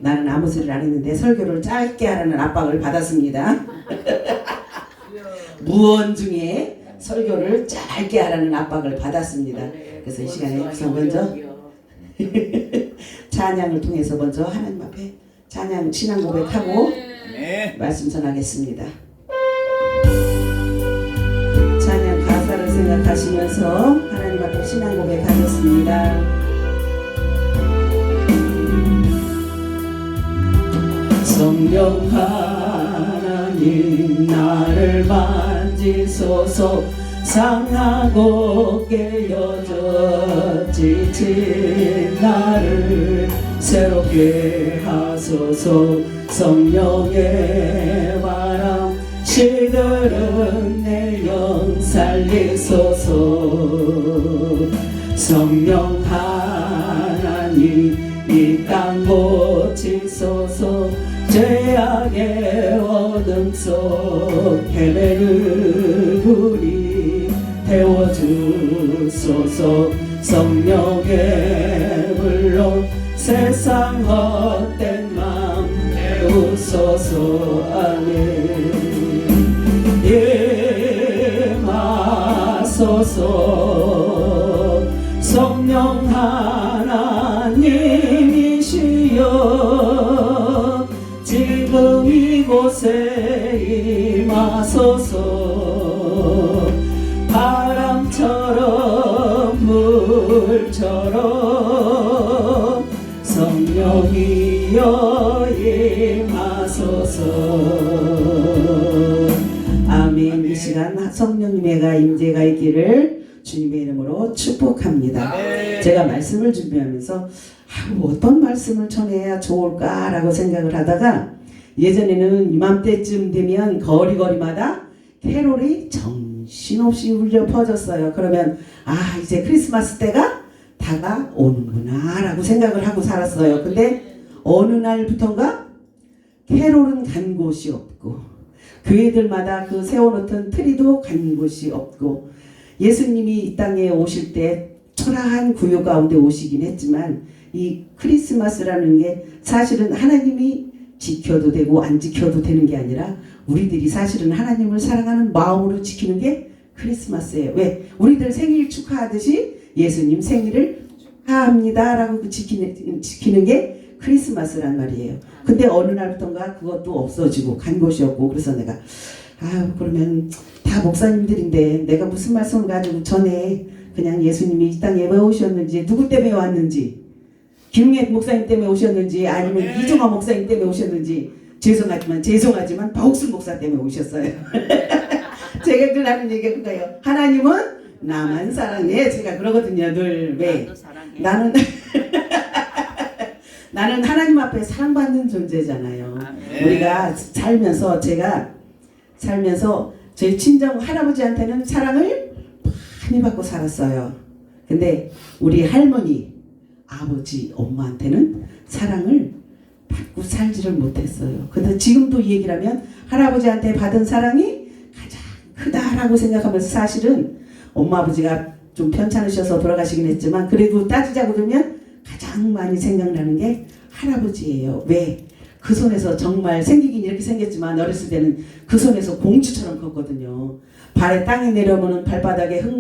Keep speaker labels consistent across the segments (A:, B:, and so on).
A: 나는 아무 소리를 안 했는데 설교를 짧게 하라는 압박을 받았습니다. 무언 중에 설교를 짧게 하라는 압박을 받았습니다. 그래서 이 시간에 우선 먼저 찬양을 통해서 먼저 하나님 앞에 찬양 신앙 고백하고 말씀 전하겠습니다. 찬양 가사를 생각하시면서 하나님 앞에 신앙 고백하겠습니다. 성령 하나님 나를 만지소서. 상하고 깨어져 지친 나를 새롭게 하소서. 성령의 바람 시들은 내 영 살리소서. 성령 하나님 이 땅 고치소서. 죄악의 어둠 속 헤매는 우리 태워주소서. 성령의 불로 세상 헛된 마음 태우소서. 아멘. 임하소서. 성령 하나님이시여 지금 이곳에 임하소서. 바람처럼 물처럼 성령이여 임하소서. 아멘. 이 시간 성령님의 임재가 있기를 주님의 이름으로 축복합니다. 제가 말씀을 준비하면서 어떤 말씀을 전해야 좋을까라고 생각을 하다가 예전에는 이맘때쯤 되면 거리마다 캐롤이 정신없이 울려 퍼졌어요. 그러면 이제 크리스마스 때가 다가오는구나 라고 생각을 하고 살았어요. 근데 어느 날부턴가 캐롤은 간 곳이 없고 교회들마다 그 세워놓던 트리도 간 곳이 없고 예수님이 이 땅에 오실 때 초라한 구요 가운데 오시긴 했지만 이 크리스마스라는 게 사실은 하나님이 지켜도 되고 안 지켜도 되는 게 아니라 우리들이 사실은 하나님을 사랑하는 마음으로 지키는 게 크리스마스예요. 왜? 우리들 생일 축하하듯이 예수님 생일을 축하합니다 라고 지키는 게 크리스마스란 말이에요. 근데 어느 날부턴가 그것도 없어지고 간 곳이 없고 그래서 내가 그러면 다 목사님들인데 내가 무슨 말씀을 가지고 전에 그냥 예수님이 이 땅에 왜 오셨는지 누구 때문에 왔는지 김웅애 목사님 때문에 오셨는지 아니면 이종화 목사님 때문에 오셨는지 죄송하지만 박옥순 목사 때문에 오셨어요. 제가 늘 하는 얘기가 그거예요. 하나님은 나만 사랑해. 제가 그러거든요. 늘 왜? 나는 하나님 앞에 사랑받는 존재잖아요. 우리가 제가 살면서 저희 친정 할아버지한테는 사랑을 많이 받고 살았어요. 근데 우리 할머니, 아버지, 엄마한테는 사랑을 받고 살지를 못했어요. 근데 지금도 이 얘기를 하면 할아버지한테 받은 사랑이 가장 크다라고 생각하면서 사실은 엄마 아버지가 좀 편찮으셔서 돌아가시긴 했지만 그래도 따지자고 들면 가장 많이 생각나는 게 할아버지예요. 왜? 그 손에서 정말 생기긴 이렇게 생겼지만 어렸을 때는 그 손에서 공주처럼 컸거든요. 발에 땅에 내려오면 발바닥에 흙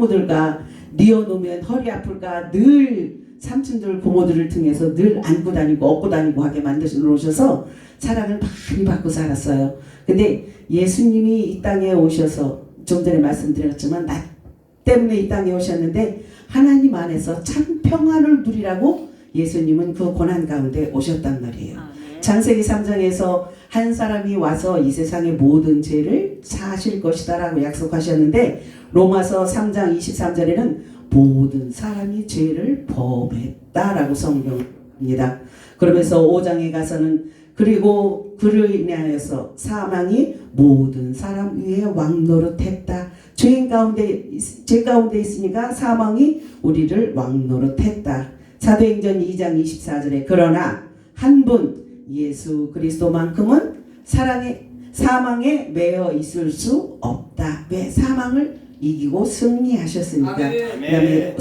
A: 뉘어놓으면 허리 아플까 늘 삼촌들 고모들을 통해서 늘 안고 다니고 업고 다니고 하게 만드셔 놓으셔서 사랑을 많이 받고 살았어요. 근데 예수님이 이 땅에 오셔서 좀 전에 말씀드렸지만 나 때문에 이 땅에 오셨는데 하나님 안에서 참 평안을 누리라고 예수님은 그 고난 가운데 오셨단 말이에요. 창세기 3장에서 한 사람이 와서 이 세상의 모든 죄를 사실 것이다 라고 약속하셨는데 로마서 3장 23절에는 모든 사람이 죄를 범했다라고 성경입니다. 그러면서 5장에 가서는 그리고 그를 인하여서 사망이 모든 사람 위에 왕노릇했다. 죄 가운데 있으니까 사망이 우리를 왕노릇했다. 사도행전 2장 24절에 그러나 한 분 예수 그리스도만큼은 사망에 매여 있을 수 없다. 왜? 사망을 이기고 승리하셨으니까. 그 다음에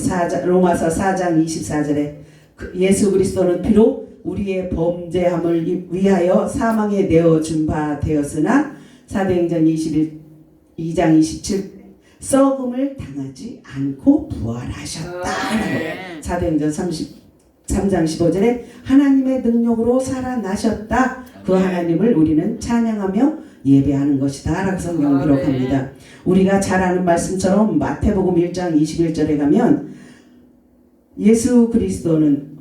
A: 로마서 4장 24절에 예수 그리스도는 비록 우리의 범죄함을 위하여 사망에 내어준 바 되었으나 사도행전 2장 27 썩음을 당하지 않고 부활하셨다. 사도행전 33장 15절에 하나님의 능력으로 살아나셨다. 그 하나님을 우리는 찬양하며 예배하는 것이다 라고 성경 기록합니다. 우리가 잘 아는 말씀처럼 마태복음 1장 21절에 가면 예수 그리스도는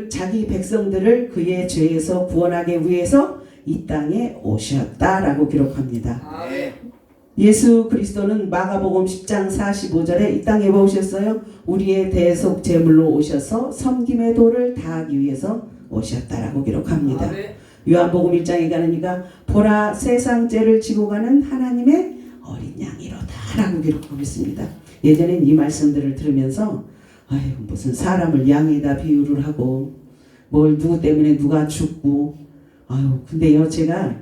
A: 자기 백성들을 그의 죄에서 구원하기 위해서 이 땅에 오셨다라고 기록합니다. 예수 그리스도는 마가복음 10장 45절에 이 땅에 왜 오셨어요? 우리의 대속 제물로 오셔서 섬김의 도를 다하기 위해서 오셨다라고 기록합니다. 요한복음 1장에 가니까 보라 세상 죄를 지고 가는 하나님의 어린 양이로다라고 기록하고 있습니다. 예전엔 이 말씀들을 들으면서 아유 무슨 사람을 양에다 비유를 하고 뭘 누구 때문에 누가 죽고 아유 근데요 제가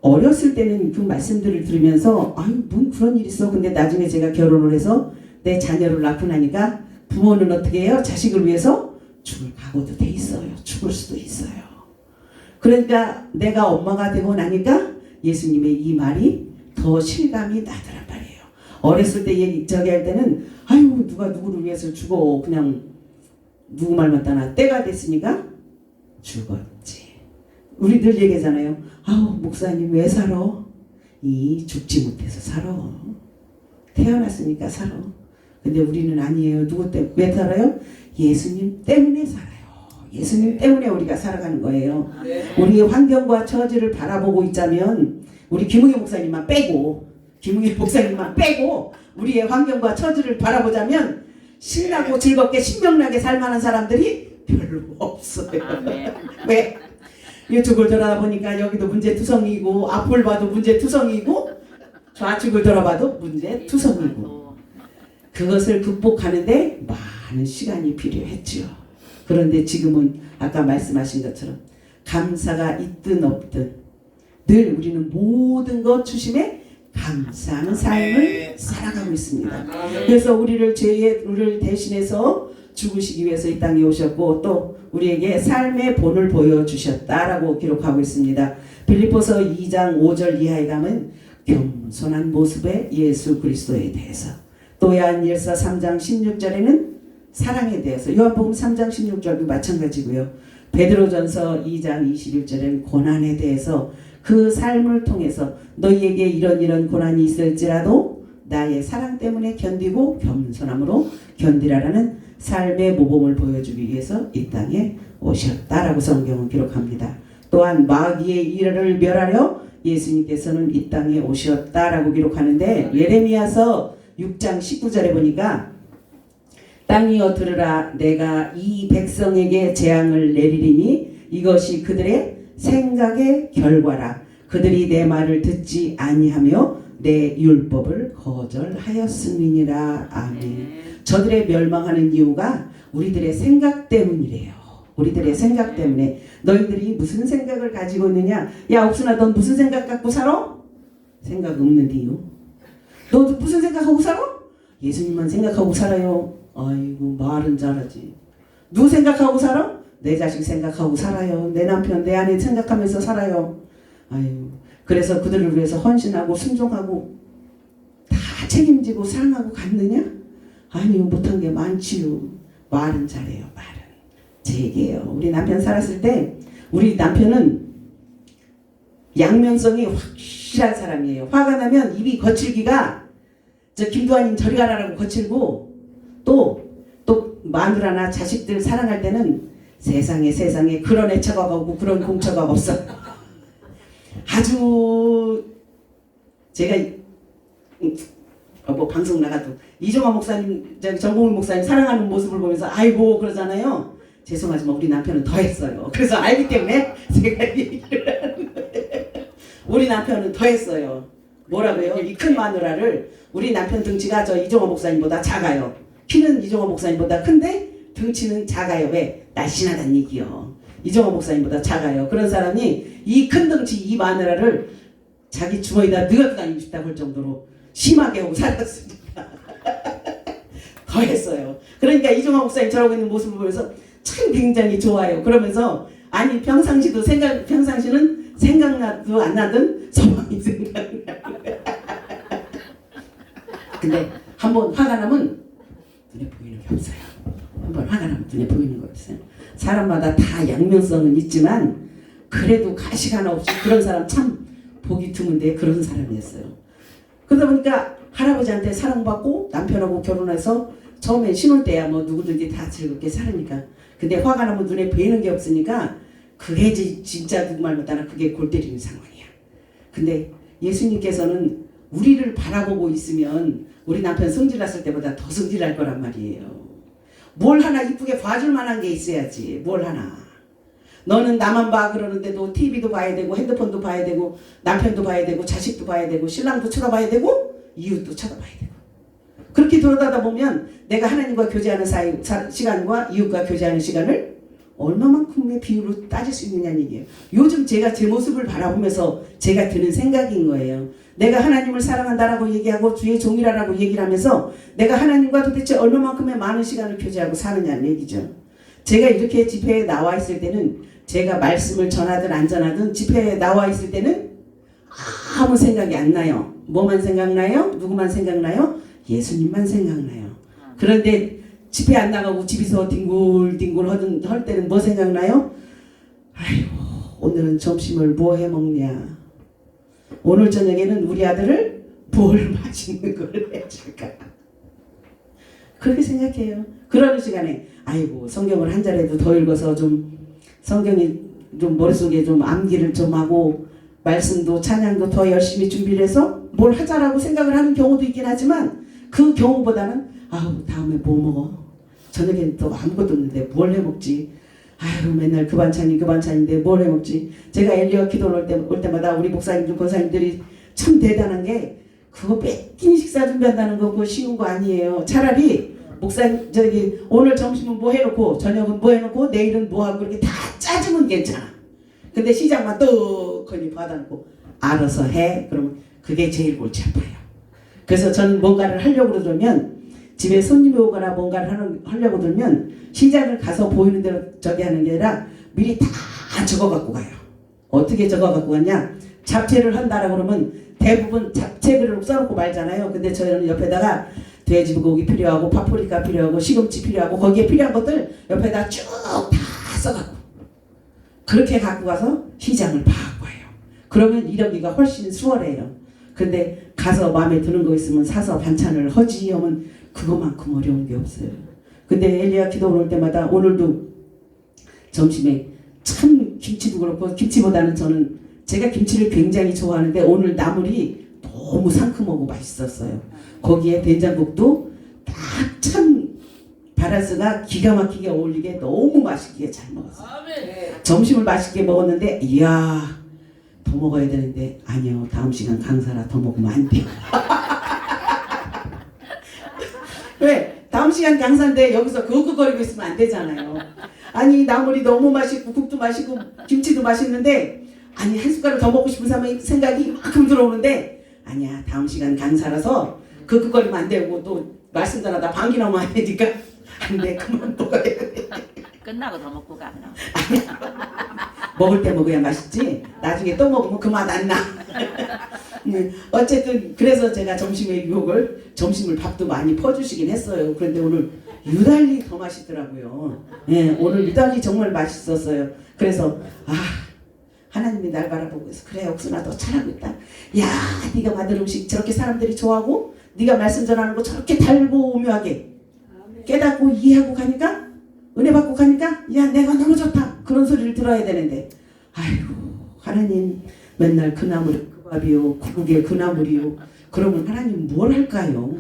A: 어렸을 때는 그 말씀들을 들으면서 아유 뭔 그런 일이 있어. 근데 나중에 제가 결혼을 해서 내 자녀를 낳고 나니까 부모는 어떻게 해요? 자식을 위해서 죽을 각오도 돼 있어요. 죽을 수도 있어요. 그러니까 내가 엄마가 되고 나니까 예수님의 이 말이 더 실감이 나더란 말이에요. 어렸을 때 저기 할 때는 아유 누가 누구를 위해서 죽어. 그냥 누구 말만 따나 때가 됐으니까 죽었지. 우리 늘 얘기하잖아요. 아우 목사님 왜 살아? 이 죽지 못해서 살아. 태어났으니까 살아. 근데 우리는 아니에요. 누구 때문에 왜 살아요? 예수님 때문에 살아요. 예수님 때문에 우리가 살아가는 거예요. 우리의 환경과 처지를 바라보고 있자면 우리 김웅희 목사님만 빼고 우리의 환경과 처지를 바라보자면 신나고 즐겁게 신명나게 살만한 사람들이 별로 없어요. 왜? 이쪽을 돌아보니까 여기도 문제투성이고 앞을 봐도 문제투성이고 좌측을 돌아봐도 문제투성이고 그것을 극복하는데 많은 시간이 필요했죠. 그런데 지금은 아까 말씀하신 것처럼 감사가 있든 없든 늘 우리는 모든 것 주심에 감사하는 삶을 살아가고 있습니다. 그래서 우리를 죄를 대신해서 죽으시기 위해서 이 땅에 오셨고 또 우리에게 삶의 본을 보여주셨다라고 기록하고 있습니다. 빌립보서 2장 5절 이하에 가면 겸손한 모습의 예수 그리스도에 대해서 또 요한일서 3장 16절에는 사랑에 대해서 요한복음 3장 16절도 마찬가지고요. 베드로전서 2장 21절에는 고난에 대해서 그 삶을 통해서 너희에게 이런 고난이 있을지라도 나의 사랑 때문에 견디고 겸손함으로 견디라라는 삶의 모범을 보여주기 위해서 이 땅에 오셨다라고 성경은 기록합니다. 또한 마귀의 일을 멸하려 예수님께서는 이 땅에 오셨다라고 기록하는데 예레미야서 6장 19절에 보니까 땅이여 들으라 내가 이 백성에게 재앙을 내리리니 이것이 그들의 생각의 결과라 그들이 내 말을 듣지 아니하며 내 율법을 거절하였음이니라. 아멘. 저들의 멸망하는 이유가 우리들의 생각 때문이래요. 우리들의 생각 때문에. 너희들이 무슨 생각을 가지고 있느냐? 야 옥순아 넌 무슨 생각 갖고 살아? 생각 없는 이유. 너 무슨 생각하고 살아? 예수님만 생각하고 살아요. 아이고 말은 잘하지. 누구 생각하고 살아? 내 자식 생각하고 살아요. 내 남편 내 아내 생각하면서 살아요. 아유 그래서 그들을 위해서 헌신하고 순종하고 다 책임지고 사랑하고 갔느냐? 아니요 못한 게 많지요. 말은 잘해요. 말은 제 얘기예요. 우리 남편 살았을 때 우리 남편은 양면성이 확실한 사람이에요. 화가 나면 입이 거칠기가 저 김두한님 저리 가라라고 거칠고 또 마누라나 자식들 사랑할 때는 세상에 그런 애처가 없고 그런 공처가 없어. 아주 제가 뭐 방송 나가도 이종화 목사님, 정봉훈 목사님 사랑하는 모습을 보면서 아이고 그러잖아요. 죄송하지만 우리 남편은 더 했어요. 그래서 알기 때문에 제가 얘기를 하는 거예요. 우리 남편은 더 했어요. 뭐라고요? 이 큰 마누라를 우리 남편 등치가 저 이종화 목사님보다 작아요. 키는 이종화 목사님보다 큰데 등치는 작아요. 왜? 날씬하다는 얘기요. 이종화 목사님보다 작아요. 그런 사람이 이 큰 등치 이 마누라를 자기 주머니에다 넣어 다니고 싶다고 할 정도로 심하게 하고 살았으니까 더 했어요. 그러니까 이종화 목사님 저러고 있는 모습을 보면서 참 굉장히 좋아요. 그러면서 아니 평상시는 생각나도 안 나던 소망이 생각나요. 근데 한번 화가 나면 눈에 보이는 게 없어요. 한번 화가 나면 눈에 보이는 거 없어요. 사람마다 다 양면성은 있지만 그래도 가식 하나 없이 그런 사람 참 보기 드문데 그런 사람이었어요. 그러다 보니까 할아버지한테 사랑받고 남편하고 결혼해서 처음에 신혼 때야 뭐 누구든지 다 즐겁게 살으니까. 근데 화가 나면 눈에 보이는 게 없으니까 그게 진짜 누구 말 못하나 그게 골 때리는 상황이야. 근데 예수님께서는 우리를 바라보고 있으면 우리 남편 성질났을 때보다 더 성질날 거란 말이에요. 뭘 하나 이쁘게 봐줄 만한 게 있어야지. 뭘 하나. 너는 나만 봐 그러는데도 TV도 봐야 되고 핸드폰도 봐야 되고 남편도 봐야 되고 자식도 봐야 되고 신랑도 쳐다봐야 되고 이웃도 쳐다봐야 되고 그렇게 돌아다니다 보면 내가 하나님과 교제하는 시간과 이웃과 교제하는 시간을 얼마만큼의 비율로 따질 수 있느냐는 얘기예요. 요즘 제가 제 모습을 바라보면서 제가 드는 생각인 거예요. 내가 하나님을 사랑한다라고 얘기하고 주의 종이라고 얘기를 하면서 내가 하나님과 도대체 얼마만큼의 많은 시간을 교제하고 사느냐는 얘기죠. 제가 이렇게 집회에 나와 있을 때는 제가 말씀을 전하든 안 전하든 집회에 나와 있을 때는 아무 생각이 안 나요. 뭐만 생각나요? 누구만 생각나요? 예수님만 생각나요. 그런데 집회 안 나가고 집에서 뒹굴뒹굴 할 때는 뭐 생각나요? 아이고 오늘은 점심을 뭐 해먹냐. 오늘 저녁에는 우리 아들을 뭘 맛있는 걸 해줄까. 그렇게 생각해요. 그러는 시간에 아이고 성경을 한 자리라도 더 읽어서 좀 성경이 좀 머릿속에 좀 암기를 좀 하고 말씀도 찬양도 더 열심히 준비를 해서 뭘 하자라고 생각을 하는 경우도 있긴 하지만 그 경우보다는 아우 다음에 뭐 먹어? 저녁에는 또 아무것도 없는데 뭘 해먹지? 아유 맨날 그 반찬인데 뭘 해먹지? 제가 엘리어 기도를 올 때마다 우리 목사님들 권사님들이 참 대단한 게 그거 뺏긴 식사 준비한다는 거 그거 쉬운 거 아니에요. 차라리 목사님 저기 오늘 점심은 뭐 해놓고 저녁은 뭐 해놓고 내일은 뭐 하고 이렇게 다 짜주면 괜찮아. 근데 시작만 떡하니 받아놓고 알아서 해. 그러면 그게 제일 골치 아파요. 그래서 저는 뭔가를 하려고 그러면 집에 손님이 오거나 뭔가를 하려고 그러면 시장을 가서 보이는 대로 저기 하는 게 아니라 미리 다 적어 갖고 가요. 어떻게 적어 갖고 가냐? 잡채를 한다라고 그러면 대부분 잡채를 써놓고 말잖아요. 근데 저희는 옆에다가 돼지고기 필요하고 파프리카 필요하고 시금치 필요하고 거기에 필요한 것들 옆에다 쭉 다 써갖고 그렇게 갖고 가서 시장을 봐갖고 와요. 그러면 이러기가 훨씬 수월해요. 근데 가서 마음에 드는 거 있으면 사서 반찬을 하지 하면 그거만큼 어려운 게 없어요. 근데 엘리야 기도 올 때마다 오늘도 점심에 참 김치도 그렇고 김치보다는 저는 제가 김치를 굉장히 좋아하는데 오늘 나물이 너무 상큼하고 맛있었어요. 거기에 된장국도 딱 참 바란스가 기가 막히게 어울리게 너무 맛있게 잘 먹었어요. 점심을 맛있게 먹었는데 이야 더 먹어야 되는데 아니요 다음 시간 강사라 더 먹으면 안 돼요. 왜? 다음 시간 강사인데 여기서 그거거리고 있으면 안 되잖아요. 아니 나물이 너무 맛있고 국도 맛있고 김치도 맛있는데 아니 한 숟가락 더 먹고 싶은 생각이 이만큼 들어오는데 아니야 다음 시간 강사라서 그거리면 안 되고 또 말씀 전하다 방귀 나오면 안 되니까 안돼 그만 먹어야 돼.
B: 끝나고 더 먹고 가.
A: 먹을 때 먹어야 맛있지 나중에 또 먹으면 그 맛 안 나. 어쨌든 그래서 제가 점심에 유혹을 점심을 밥도 많이 퍼주시긴 했어요. 그런데 오늘 유달리 더 맛있더라고요. 예, 오늘 유달리 정말 맛있었어요. 그래서 하나님이 날 바라보고 있어. 그래 옥순아 너 잘하고 있다. 야 네가 만든 음식 저렇게 사람들이 좋아하고 네가 말씀 전하는 거 저렇게 달고 오묘하게 깨닫고 이해하고 가니까 은혜 받고 가니까 야 내가 너무 좋다 그런 소리를 들어야 되는데 아이고 하나님 맨날 그 나물 그 밥이요 국에 그 나물이요 그러면 하나님 뭘 할까요?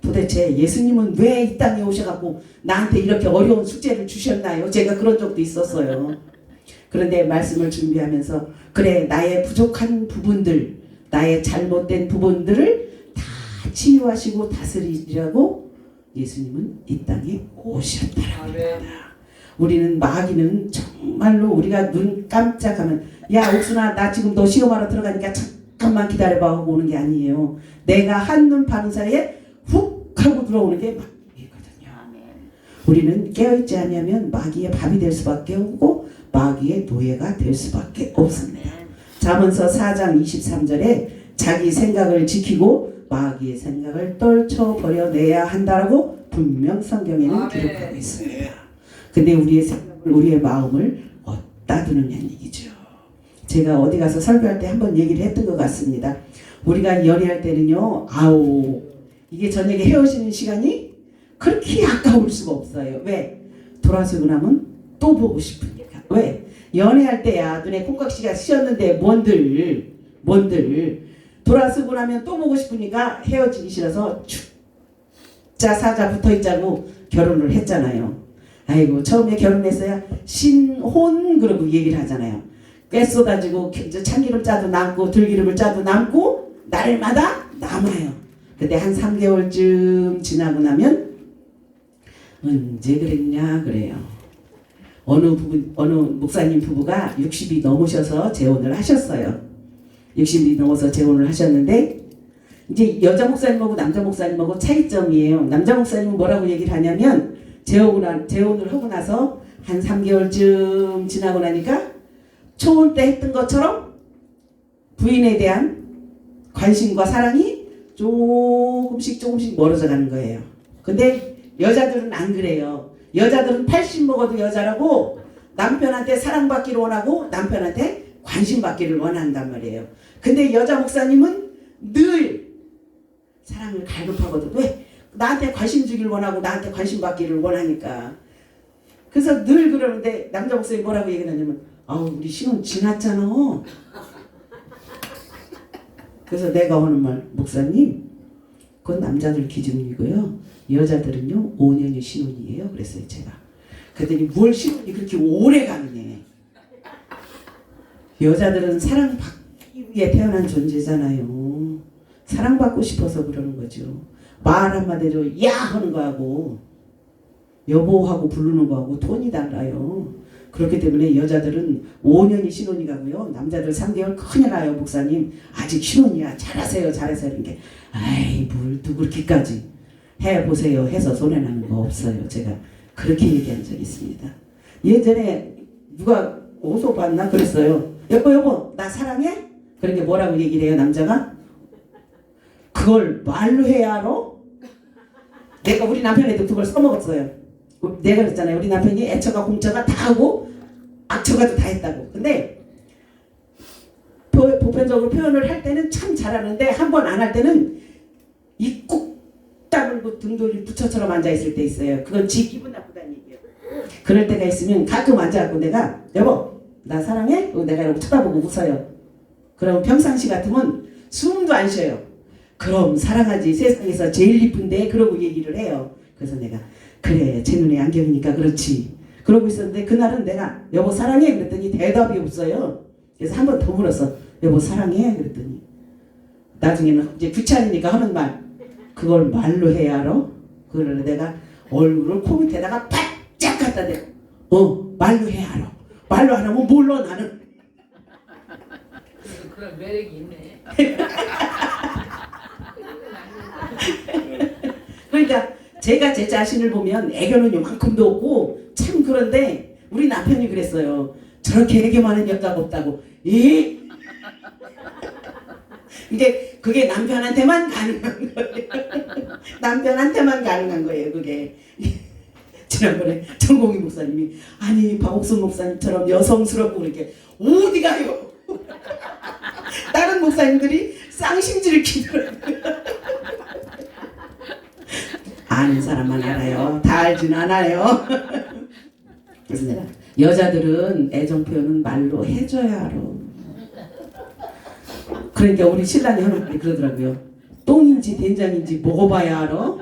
A: 도대체 예수님은 왜 이 땅에 오셔갖고 나한테 이렇게 어려운 숙제를 주셨나요? 제가 그런 적도 있었어요. 그런데 말씀을 준비하면서 그래 나의 부족한 부분들 나의 잘못된 부분들을 다 치유하시고 다스리라고 예수님은 이 땅에 오셨다라고 합니다. 우리는 마귀는 정말로 우리가 눈 깜짝하면 야 옥순아 나 지금 너 시험하러 들어가니까 잠깐만 기다려봐 하고 오는 게 아니에요. 내가 한눈 파는 사이에 훅 하고 들어오는 게 마귀거든요. 우리는 깨어있지 않으면 마귀의 밥이 될 수밖에 없고 마귀의 노예가 될 수밖에 없습니다. 잠언서 4장 23절에 자기 생각을 지키고 마귀의 생각을 떨쳐버려내야 한다라고 분명 성경에는 기록하고 있습니다. 근데 우리의 생각을, 우리의 마음을 어디다 두느냐는 얘기죠. 제가 어디 가서 설교할 때 한번 얘기를 했던 것 같습니다. 우리가 열의할 때는요, 아우, 이게 저녁에 헤어지는 시간이 그렇게 아까울 수가 없어요. 왜? 돌아서고 나면 또 보고 싶으니까. 왜? 연애할 때야 눈에 콩깍지가 씌었는데 뭔들 돌아서고 나면 또 보고 싶으니까 헤어지기 싫어서 죽자 사자 붙어있자고 결혼을 했잖아요. 아이고 처음에 결혼했어야 신혼 그러고 얘기를 하잖아요. 꽤 쏟아지고 참기름 짜도 남고 들기름을 짜도 남고 날마다 남아요. 근데 한 3개월쯤 지나고 나면 언제 그랬냐 그래요. 어느 목사님 부부가 60이 넘으셔서 재혼을 하셨어요. 60이 넘어서 재혼을 하셨는데 이제 여자 목사님하고 남자 목사님하고 차이점이에요. 남자 목사님은 뭐라고 얘기를 하냐면 재혼을 하고 나서 한 3개월쯤 지나고 나니까 초혼 때 했던 것처럼 부인에 대한 관심과 사랑이 조금씩 멀어져 가는 거예요. 근데 여자들은 안 그래요. 여자들은 80 먹어도 여자라고 남편한테 사랑받기를 원하고 남편한테 관심받기를 원한단 말이에요. 근데 여자 목사님은 늘 사랑을 갈급하거든. 왜? 나한테 관심 주길 원하고 나한테 관심 받기를 원하니까. 그래서 늘 그러는데 남자 목사님이 뭐라고 얘기하냐면 아우 우리 신혼 지났잖아. 그래서 내가 하는 말 목사님 그건 남자들 기준이고요. 여자들은요 5년이 신혼이에요. 그랬어요 제가. 그랬더니 뭘 신혼이 그렇게 오래 가느냐. 여자들은 사랑받기 위해 태어난 존재잖아요. 사랑받고 싶어서 그러는 거죠. 말 한마디로 야 하는 거하고 여보하고 부르는 거하고 톤이 달라요. 그렇기 때문에 여자들은 5년이 신혼이 가고요. 남자들 3개월 큰일 나요. 목사님 아직 신혼이야. 잘하세요. 이런 게 아이 뭘 또 그렇게까지 해보세요. 해서 손해나는 거 없어요. 제가 그렇게 얘기한 적이 있습니다. 예전에 누가 어디서 봤나 그랬어요. 여보 나 사랑해? 그런 게 뭐라고 얘기를 해요 남자가? 그걸 말로 해야 알아? 내가 우리 남편에도 그걸 써먹었어요. 내가 그랬잖아요. 우리 남편이 애처가 공처가 다 하고 악처가도 다 했다고. 근데 보편적으로 표현을 할 때는 참 잘하는데 한 번 안 할 때는 이 꾹 다물고 등돌이 부처처럼 앉아있을 때 있어요. 그건 지 기분 나쁘다는 얘기예요. 그럴 때가 있으면 가끔 앉아갖고 내가 여보 나 사랑해? 내가 이러고 쳐다보고 웃어요. 그럼 평상시 같으면 숨도 안 쉬어요. 그럼 사랑하지 세상에서 제일 이쁜데 그러고 얘기를 해요. 그래서 내가 그래 제 눈에 안경이니까 그렇지 그러고 있었는데 그날은 내가 여보 사랑해? 그랬더니 대답이 없어요. 그래서 한 번 더 물었어. 여보 사랑해? 그랬더니 나중에는 이제 귀찮으니까 하는 말 그걸 말로 해야 알아? 그걸 내가 얼굴을 코 밑에다가 바짝 갖다 대고 말로 해야 알아. 말로 안 하면 몰라 나는.
C: 그런 매력이 있네.
A: 그러니까 제가 제 자신을 보면 애교는 요만큼도 없고 참 그런데 우리 남편이 그랬어요. 저렇게 애교 많은 여자가 없다고. 이? 이제 그게 남편한테만 가능한 거예요. 남편한테만 가능한 거예요 그게. 지난번에 정공희 목사님이 아니 박옥순 목사님처럼 여성스럽고 그렇게 어디 가요? 다른 목사님들이 쌍심지를 키더라고요. 아는 사람만 알아요. 다 알진 않아요. 그래서 내가 여자들은 애정 표현은 말로 해줘야 알아. 그러니까 우리 신랑이 하는 말이 그러더라고요. 똥인지 된장인지 먹어봐야 알아.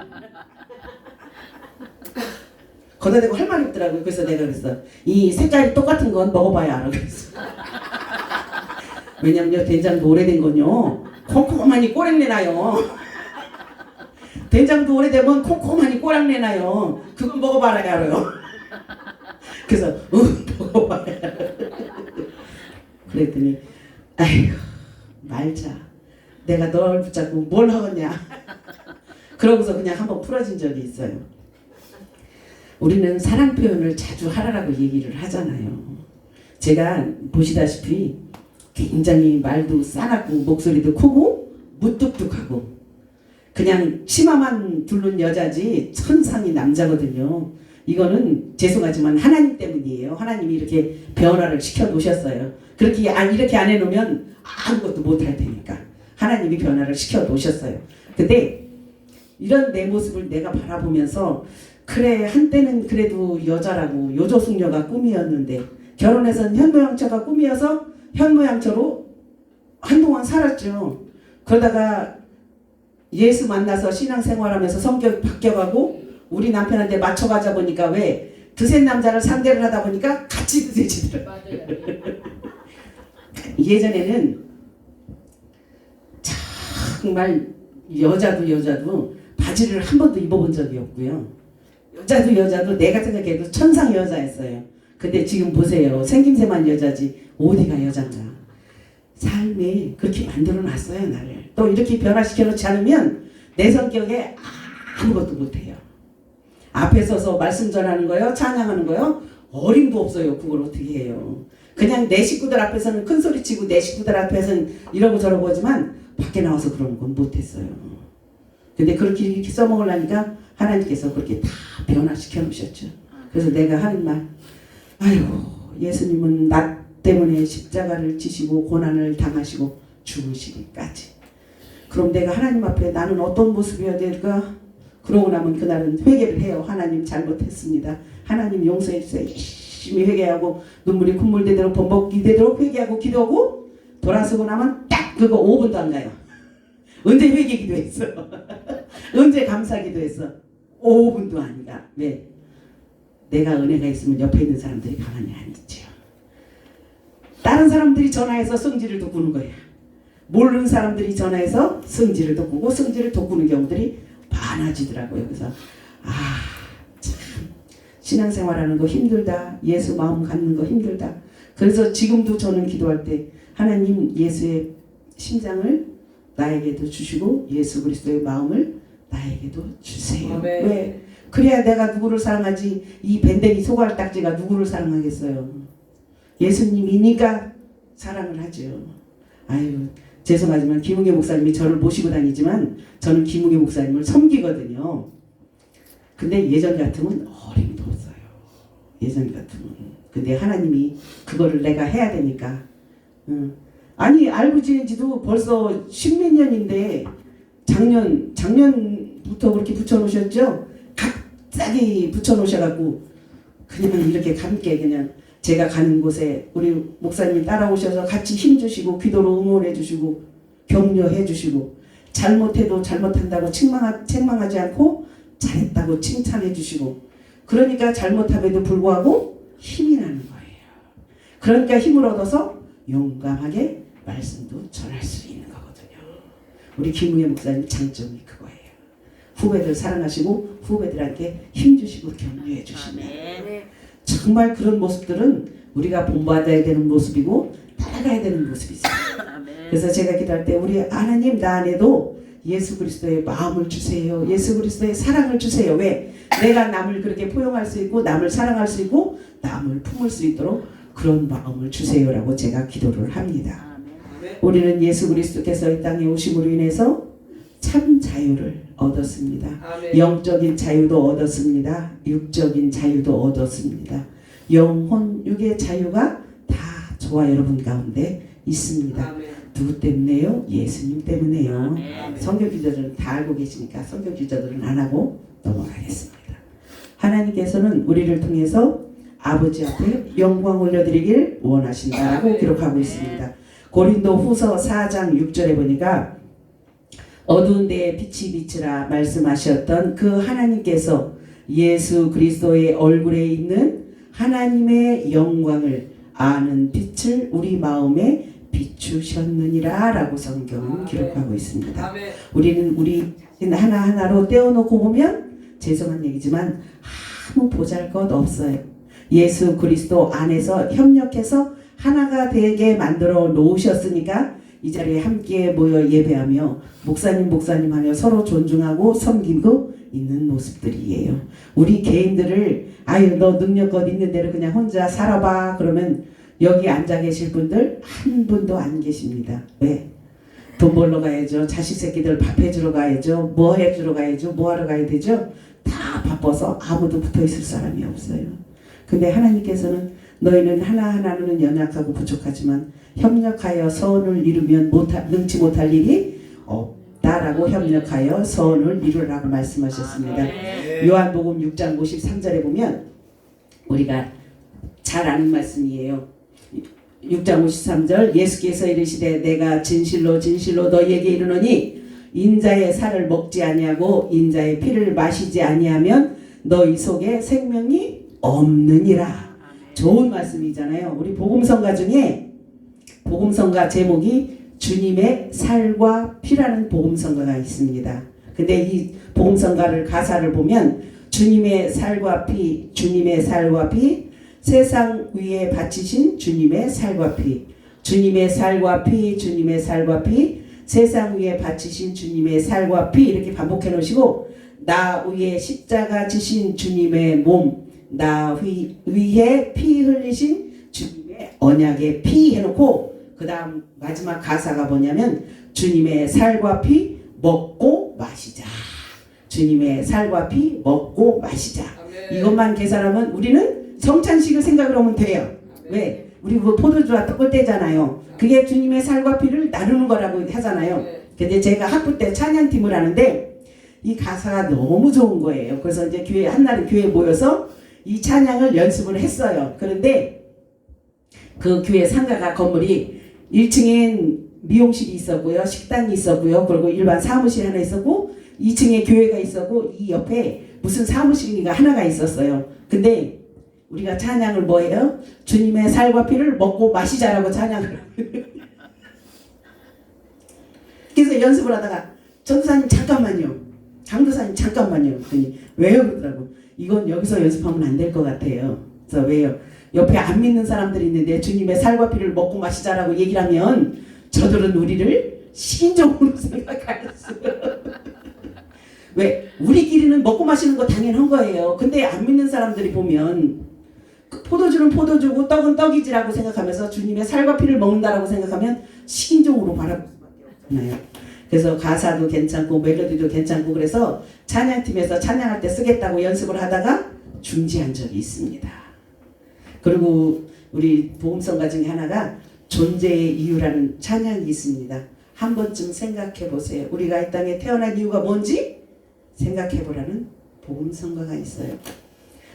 A: 거기다 대고 할 말이 없더라고요. 그래서 내가 그랬어. 이 색깔이 똑같은 건 먹어봐야 알아. 그랬어. 왜냐면요 된장도 오래된 건요 콩콩하니 꼬랑내 나요. 된장도 오래되면 콩콩하니 꼬랑내 나요. 그건 먹어봐야 알아요. 그래서 먹어봐야 알아. 그랬더니 아이고 말자. 내가 널 붙잡고 뭘 하겠냐. 그러고서 그냥 한번 풀어진 적이 있어요. 우리는 사랑 표현을 자주 하라고 얘기를 하잖아요. 제가 보시다시피 굉장히 말도 싸납고 목소리도 크고 무뚝뚝하고 그냥 치마만 두른 여자지 천상이 남자거든요. 이거는 죄송하지만 하나님 때문이에요. 하나님이 이렇게 변화를 시켜 놓으셨어요. 이렇게 안 해놓으면 아무것도 못할 테니까 하나님이 변화를 시켜 놓으셨어요. 근데 이런 내 모습을 내가 바라보면서 그래 한때는 그래도 여자라고 요조숙녀가 꿈이었는데 결혼해서는 현모양처가 꿈이어서 현모양처로 한동안 살았죠. 그러다가 예수 만나서 신앙생활하면서 성격이 바뀌어가고 우리 남편한테 맞춰가자 보니까 왜 드센 남자를 상대를 하다 보니까 같이 드세지더라고요. 예전에는 정말 여자도 바지를 한 번도 입어본 적이 없고요. 여자도 내가 생각해도 천상 여자였어요. 근데 지금 보세요. 생김새만 여자지 어디가 여잔가. 삶이 그렇게 만들어 놨어요. 나를. 또 이렇게 변화시켜 놓지 않으면 내 성격에 아무것도 못해요. 앞에 서서 말씀 전하는 거요, 찬양하는 거요, 어림도 없어요. 그걸 어떻게 해요. 그냥 내 식구들 앞에서는 큰 소리 치고 내 식구들 앞에서는 이러고 저러고 하지만 밖에 나와서 그러는 건 못했어요. 근데 그렇게 이렇게 써먹으려니까 하나님께서 그렇게 다 변화시켜 놓으셨죠. 그래서 내가 하는 말, 아이고 예수님은 나 때문에 십자가를 지시고 고난을 당하시고 죽으시기까지. 그럼 내가 하나님 앞에 나는 어떤 모습이어야 될까? 그러고 나면 그날은 회개를 해요. 하나님 잘못했습니다. 하나님 용서해 주세요. 열심히 회개하고 눈물이 콧물 되도록 범벅이 되도록 회개하고 기도하고 돌아서고 나면 딱 그거 5분도 안 가요. 언제 회개 기도했어? 언제 감사 기도했어? 5분도 안 가. 왜? 내가 은혜가 있으면 옆에 있는 사람들이 가만히 안 있죠. 다른 사람들이 전화해서 성질을 돋구는 거야. 모르는 사람들이 전화해서 성질을 돋구고 성질을 돋구는 경우들이 많아지더라고요. 그래서 참 신앙생활하는 거 힘들다. 예수 마음 갖는 거 힘들다. 그래서 지금도 저는 기도할 때 하나님 예수의 심장을 나에게도 주시고 예수 그리스도의 마음을 나에게도 주세요.
C: 아멘.
A: 왜? 그래야 내가 누구를 사랑하지. 이 밴댕이 소갈딱지가 누구를 사랑하겠어요. 예수님이니까 사랑을 하죠. 아유 죄송하지만 김웅애 목사님이 저를 모시고 다니지만 저는 김웅애 목사님을 섬기거든요. 근데 예전 같으면 어림도 없어요. 예전 같으면. 근데 하나님이 그거를 내가 해야 되니까. 아니 알고 지낸 지도 벌써 십몇 년인데 작년부터 그렇게 붙여놓으셨죠? 갑자기 붙여놓으셔갖고 그냥 이렇게 함께 그냥 제가 가는 곳에 우리 목사님이 따라오셔서 같이 힘주시고 기도로 응원해주시고 격려해주시고 잘못해도 잘못한다고 책망하지 않고 잘했다고 칭찬해주시고 그러니까 잘못함에도 불구하고 힘이 나는 거예요. 그러니까 힘을 얻어서 용감하게 말씀도 전할 수 있는 거거든요. 우리 김우혜 목사님 장점이 그거예요. 후배들 사랑하시고 후배들한테 힘주시고 격려해주시면 정말 그런 모습들은 우리가 본받아야 되는 모습이고 따라가야 되는 모습이죠. 그래서 제가 기도할 때 우리 하나님 나 안에도 예수 그리스도의 마음을 주세요. 예수 그리스도의 사랑을 주세요. 왜? 내가 남을 그렇게 포용할 수 있고 남을 사랑할 수 있고 남을 품을 수 있도록 그런 마음을 주세요라고 제가 기도를 합니다. 우리는 예수 그리스도께서 이 땅에 오심으로 인해서 참 자유를 얻었습니다.
C: 아멘.
A: 영적인 자유도 얻었습니다. 육적인 자유도 얻었습니다. 영혼, 육의 자유가 다 저와 여러분 가운데 있습니다.
C: 아멘.
A: 누구 때문에요? 예수님 때문에요.
B: 아멘.
A: 성경 기자들은 다 알고 계시니까 성경 기자들은 안 하고 넘어가겠습니다. 하나님께서는 우리를 통해서 아버지 앞에 영광 올려드리길 원하신다라고
C: 아멘.
A: 기록하고 있습니다. 고린도 후서 4장 6절에 보니까 어두운 데에 빛이 비치라 말씀하셨던 그 하나님께서 예수 그리스도의 얼굴에 있는 하나님의 영광을 아는 빛을 우리 마음에 비추셨느니라 라고 성경은
C: 아멘.
A: 기록하고 있습니다.
C: 아멘.
A: 우리는 우리 하나하나로 떼어놓고 보면 죄송한 얘기지만 아무 보잘것 없어요. 예수 그리스도 안에서 협력해서 하나가 되게 만들어 놓으셨으니까 이 자리에 함께 모여 예배하며 목사님 하며 서로 존중하고 섬기고 있는 모습들이에요. 우리 개인들을 아유 너 능력껏 있는 대로 그냥 혼자 살아봐 그러면 여기 앉아 계실 분들 한 분도 안 계십니다. 왜? 돈 벌러 가야죠. 자식 새끼들 밥 해주러 가야죠. 뭐 해주러 가야죠. 뭐 하러 가야 되죠. 다 바빠서 아무도 붙어있을 사람이 없어요. 근데 하나님께서는 너희는 하나하나는 연약하고 부족하지만 협력하여 선을 이루면 능치 못할 일이 없다라고 협력하여 선을 이루라고 말씀하셨습니다. 요한복음 6장 53절에 보면 우리가 잘 아는 말씀이에요. 6장 53절 예수께서 이르시되 내가 진실로 진실로 너희에게 이르노니 인자의 살을 먹지 아니하고 인자의 피를 마시지 아니하면 너희 속에 생명이 없느니라. 좋은 말씀이잖아요. 우리 복음성가 중에 복음성가 제목이 주님의 살과 피라는 복음성가가 있습니다. 근데 이 복음성가를 가사를 보면 주님의 살과 피, 주님의 살과 피, 세상 위에 바치신 주님의 살과 피, 주님의 살과 피, 주님의 살과 피, 세상 위에 바치신 주님의 살과 피 이렇게 반복해 놓으시고 나 위에 십자가 지신 주님의 몸, 나 위에 피 흘리신 주님의 언약의 피 해놓고 그 다음 마지막 가사가 뭐냐면 주님의 살과 피 먹고 마시자. 주님의 살과 피 먹고 마시자. 이것만 계산하면 우리는 성찬식을 생각을 하면 돼요. 왜? 우리 그 포도주와 떡을 떼잖아요. 그게 주님의 살과 피를 나누는 거라고 하잖아요. 근데 제가 학부 때 찬양팀을 하는데 이 가사가 너무 좋은 거예요. 그래서 이제 교회 한날에 교회에 모여서 이 찬양을 연습을 했어요. 그런데 그 교회 상가가 건물이 1층엔 미용실이 있었고요. 식당이 있었고요. 그리고 일반 사무실 하나 있었고 2층에 교회가 있었고 이 옆에 무슨 사무실인가 하나가 있었어요. 근데 우리가 찬양을 뭐예요? 주님의 살과 피를 먹고 마시자라고 찬양을 그래서 연습을 하다가 전도사님 잠깐만요. 강도사님 잠깐만요. 그랬더니 왜요? 그러더라고. 이건 여기서 연습하면 안 될 것 같아요. 그래서 왜요? 옆에 안 믿는 사람들이 있는데 주님의 살과 피를 먹고 마시자라고 얘기를 하면 저들은 우리를 신종으로 생각하였어요. 왜? 우리끼리는 먹고 마시는 거 당연한 거예요. 근데 안 믿는 사람들이 보면 포도주는 포도주고 떡은 떡이지라고 생각하면서 주님의 살과 피를 먹는다라고 생각하면 신종으로 바라볼 수밖에 없잖아요. 그래서 가사도 괜찮고 멜로디도 괜찮고 그래서 찬양팀에서 찬양할 때 쓰겠다고 연습을 하다가 중지한 적이 있습니다. 그리고 우리 복음성가 중에 하나가 존재의 이유라는 찬양이 있습니다. 한 번쯤 생각해 보세요. 우리가 이 땅에 태어난 이유가 뭔지 생각해 보라는 복음성가가 있어요.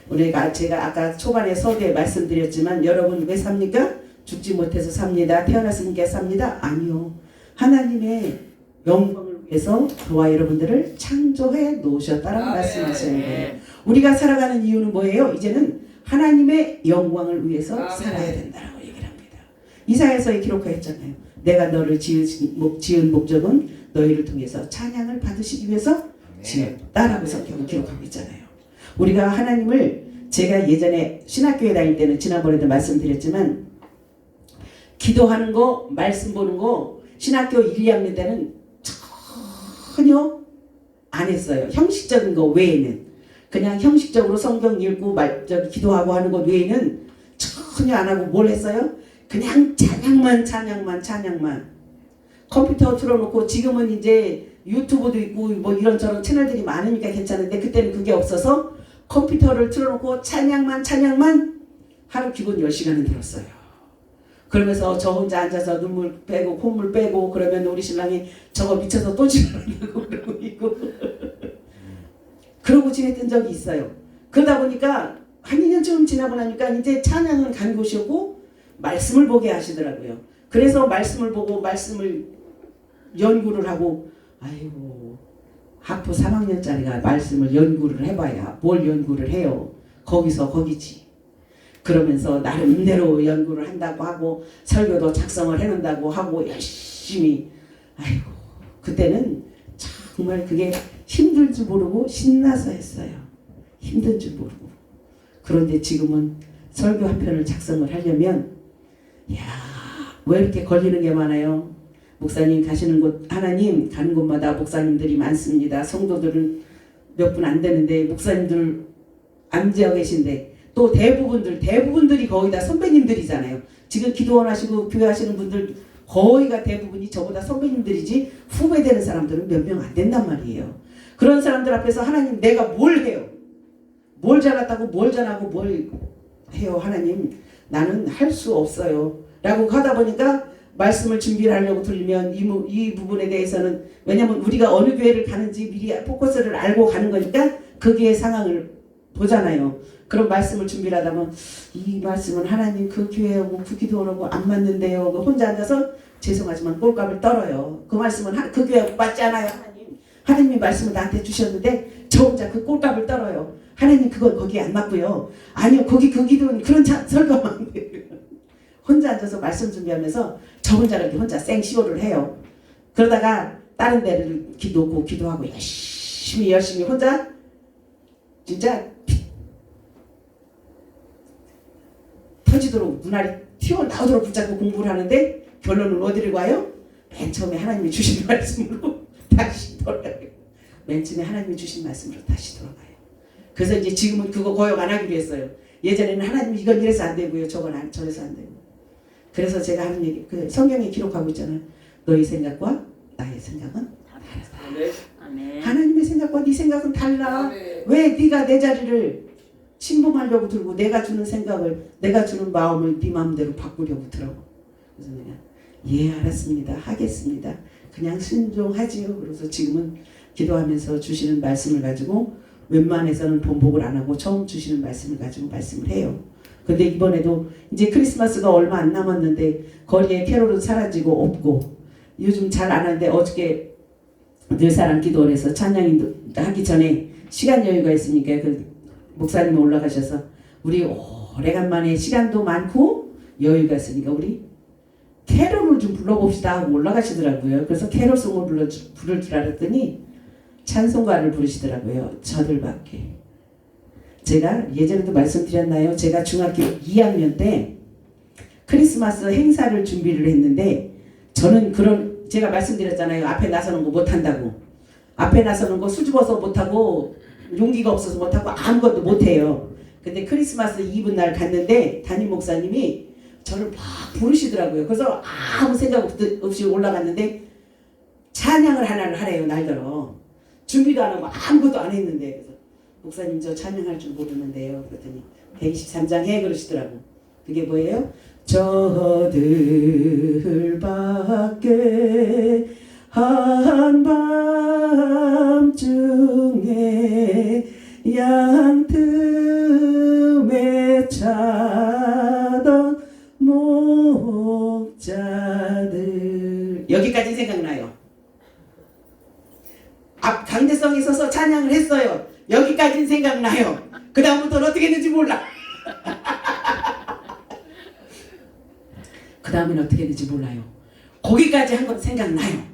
A: 우리가 제가 아까 초반에 서두에 말씀드렸지만 여러분 왜 삽니까? 죽지 못해서 삽니다. 태어났으니까 삽니다. 아니요. 하나님의 영광을 위해서 저와 여러분들을 창조해 놓으셨다라고 말씀하시는 거예요. 우리가 살아가는 이유는 뭐예요? 이제는 하나님의 영광을 위해서 살아야 된다라고 얘기를 합니다. 이사야서에 기록하였잖아요. 내가 너를 지은 목적은 너희를 통해서 찬양을 받으시기 위해서 지었다라고 성경은 기록하고 있잖아요. 우리가 하나님을 제가 예전에 신학교에 다닐 때는 지난번에도 말씀드렸지만 기도하는 거 말씀 보는 거 신학교 1, 2학년 때는 전혀 안 했어요. 형식적인 거 외에는 그냥 형식적으로 성경 읽고 기도하고 하는 것 외에는 전혀 안 하고 뭘 했어요? 그냥 찬양만 컴퓨터 틀어놓고 지금은 이제 유튜브도 있고 뭐 이런저런 채널들이 많으니까 괜찮은데 그때는 그게 없어서 컴퓨터를 틀어놓고 찬양만 하루 기본 10시간은 들었어요. 그러면서 저 혼자 앉아서 눈물 빼고 콧물 빼고 그러면 우리 신랑이 저거 미쳐서 또 지내려고 그러고 있고 그러고 지냈던 적이 있어요. 그러다 보니까 한 2년쯤 지나고 나니까 이제 찬양은 간 곳이었고 말씀을 보게 하시더라고요. 그래서 말씀을 보고 말씀을 연구를 하고 아이고 학부 3학년짜리가 말씀을 연구를 해봐야 뭘 연구를 해요. 거기서 거기지. 그러면서 나름대로 연구를 한다고 하고 설교도 작성을 해놓는다고 하고 열심히 아이고 그때는 정말 그게 힘들 줄 모르고 신나서 했어요. 힘든 줄 모르고. 그런데 지금은 설교 한 편을 작성을 하려면 야, 왜 이렇게 걸리는 게 많아요? 목사님 가시는 곳 하나님 가는 곳마다 목사님들이 많습니다. 성도들은 몇 분 안 되는데 목사님들 안 지어 계신데 또 대부분들이 거의 다 선배님들이잖아요. 지금 기도원 하시고 교회 하시는 분들 거의가 대부분이 저보다 선배님들이지 후배 되는 사람들은 몇 명 안 된단 말이에요. 그런 사람들 앞에서 하나님 내가 뭘 해요? 뭘 잘났다고 뭘 잘하고 뭘 해요? 하나님 나는 할 수 없어요. 라고 하다 보니까 말씀을 준비를 하려고 들리면 이 부분에 대해서는 왜냐면 우리가 어느 교회를 가는지 미리 포커스를 알고 가는 거니까 그 교회 상황을 보잖아요. 그런 말씀을 준비를 하다 보면 이 말씀은 하나님 그 교회하고 그 기도하고 안 맞는데요. 혼자 앉아서 죄송하지만 꼴값을 떨어요. 그 말씀은 그 교회하고 맞지 않아요. 하나님이 말씀을 나한테 주셨는데 저 혼자 그 꼴값을 떨어요. 하나님 그건 거기에 안 맞고요. 아니요 거기 그 기도는 그런 설교만 안 돼요. 혼자 앉아서 말씀 준비하면서 저 혼자라도 혼자 생시오를 해요. 그러다가 다른 데를 기도하고 열심히 혼자 진짜 터지도록 눈알이 튀어나오도록 붙잡고 공부를 하는데 결론은 어디를 가요? 맨 처음에 하나님이 주신 말씀으로 다시 돌아가요. 맨 처음에 하나님이 주신 말씀으로 다시 돌아가요. 그래서 이제 지금은 그거 고용 안 하기로 했어요. 예전에는 하나님 이건 이래서 안 되고요. 저건 저래서 안 되고. 그래서 제가 하는 얘기, 그 성경에 기록하고 있잖아요. 너희 생각과 나의 생각은 다르다. 하나님의 생각과 네 생각은 달라. 왜 네가 내 자리를 침범하려고 들고 내가 주는 생각을 내가 주는 마음을 네 마음대로 바꾸려고 들어. 그래서 내가 예 알았습니다. 하겠습니다. 그냥 순종하지요. 그래서 지금은 기도하면서 주시는 말씀을 가지고 웬만해서는 번복을 안 하고 처음 주시는 말씀을 가지고 말씀을 해요. 근데 이번에도 이제 크리스마스가 얼마 안 남았는데 거리에 캐롤은 사라지고 없고 요즘 잘 안 하는데 어저께 늘사랑 기도원에서 찬양인도 하기 전에 시간 여유가 있으니까 그 목사님이 올라가셔서 우리 오래간만에 시간도 많고 여유가 있으니까 우리 캐롤을 좀 불러봅시다 하고 올라가시더라고요. 그래서 캐롤송을 부를 줄 알았더니 찬송가를 부르시더라고요. 저들밖에. 제가 예전에도 말씀드렸나요? 제가 중학교 2학년 때 크리스마스 행사를 준비를 했는데 저는 그런 제가 말씀드렸잖아요. 앞에 나서는 거 못한다고. 앞에 나서는 거 수줍어서 못하고 용기가 없어서 못하고 아무것도 못해요. 근데 크리스마스 이브 날 갔는데 담임 목사님이 저를 막 부르시더라고요. 그래서 아무 생각 없이 올라갔는데 찬양을 하나를 하래요. 날더러. 준비도 안 하고 아무것도 안 했는데 그래서 목사님 저 찬양할 줄 모르는데요. 그랬더니 123장 해 그러시더라고. 그게 뭐예요? 저들밖에 한밤중에 양틈에 자던 목자들 여기까지 생각나요. 앞 강대성에 서서 찬양을 했어요. 여기까지는 생각나요. 그 다음부터는 어떻게 했는지 몰라. 그 다음에는 어떻게 했는지 몰라요. 거기까지 한 건 생각나요.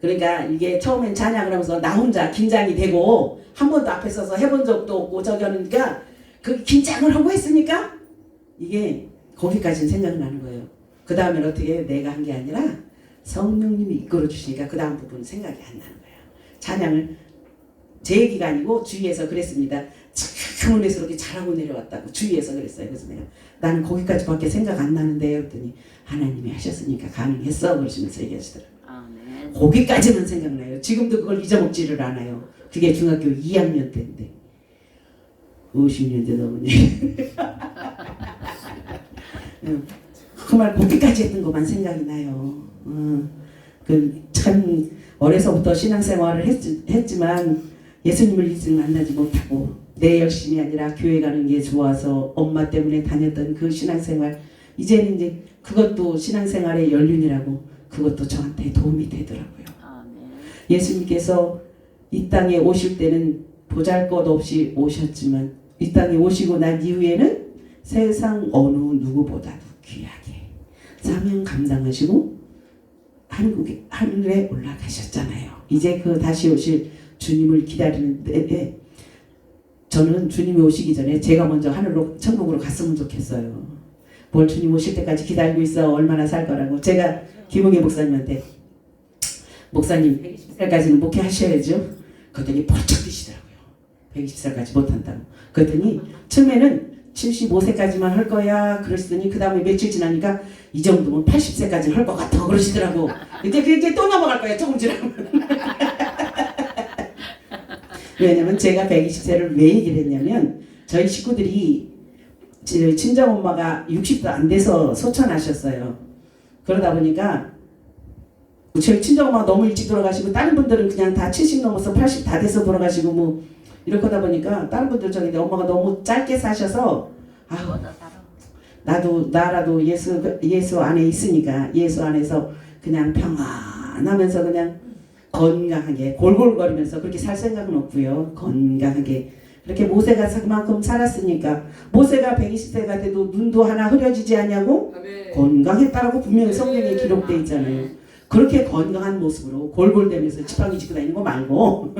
A: 그러니까 이게 처음엔 찬양을 하면서 나 혼자 긴장이 되고 한 번도 앞에 서서 해본 적도 없고 저기 하니까 그 긴장을 하고 했으니까 이게 거기까지는 생각나는 거예요. 그 다음에는 어떻게 해요? 내가 한 게 아니라 성령님이 이끌어 주시니까 그 다음 부분은 생각이 안 나는 거예요. 찬양을 제 얘기가 아니고 주위에서 그랬습니다. 참 은혜스럽게 잘하고 내려왔다고 주위에서 그랬어요. 그래서 내가 나는 거기까지밖에 생각 안 나는데 그랬더니 하나님이 하셨으니까 가능했어 그러시면서 얘기하시더라고요. 거기까지는 생각나요. 지금도 그걸 잊어먹지를 않아요. 그게 중학교 2학년 때인데 50년대 넘었네. 그 말 거기까지 했던 것만 생각이 나요. 그 참 어려서부터 신앙생활을 했지만 예수님을 일찍 만나지 못하고 내 열심이 아니라 교회 가는 게 좋아서 엄마 때문에 다녔던 그 신앙생활 이제는 이제 그것도 신앙생활의 연륜이라고 그것도 저한테 도움이 되더라고요. 예수님께서 이 땅에 오실 때는 보잘것없이 오셨지만 이 땅에 오시고 난 이후에는 세상 어느 누구보다도 귀하게 사명 감당하시고 하늘에 올라가셨잖아요. 이제 그 다시 오실 주님을 기다리는데 저는 주님이 오시기 전에 제가 먼저 하늘로 천국으로 갔으면 좋겠어요. 뭘 주님 오실 때까지 기다리고 있어. 얼마나 살 거라고. 제가 김웅애 목사님한테 목사님 120살까지는 목회하셔야죠. 그랬더니 펄쩍 뛰시더라고요. 120살까지 못한다고. 그랬더니 처음에는 75세까지만 할 거야 그러시더니 그 다음에 며칠 지나니까 이 정도면 80세까지 할 것 같아 그러시더라고. 이제 또 넘어갈 거야 조금 지나면. 왜냐면 제가 120세를 왜 얘기를 했냐면 저희 식구들이 친정엄마가 60도 안 돼서 소천하셨어요. 그러다 보니까 저희 친정엄마가 너무 일찍 돌아가시고 다른 분들은 그냥 다 70 넘어서 80 다 돼서 돌아가시고 뭐 이렇다 보니까 다른 분들 저기 엄마가 너무 짧게 사셔서 나라도 예수 안에 있으니까 예수 안에서 그냥 평안하면서 그냥 건강하게 골골거리면서 그렇게 살 생각은 없고요. 건강하게 그렇게 모세가 그만큼 살았으니까 모세가 120세가 돼도 눈도 하나 흐려지지 않냐고 건강했다라고 분명히 성경에 기록돼 있잖아요. 그렇게 건강한 모습으로 골골대면서 지팡이 짚고 다니는 거 말고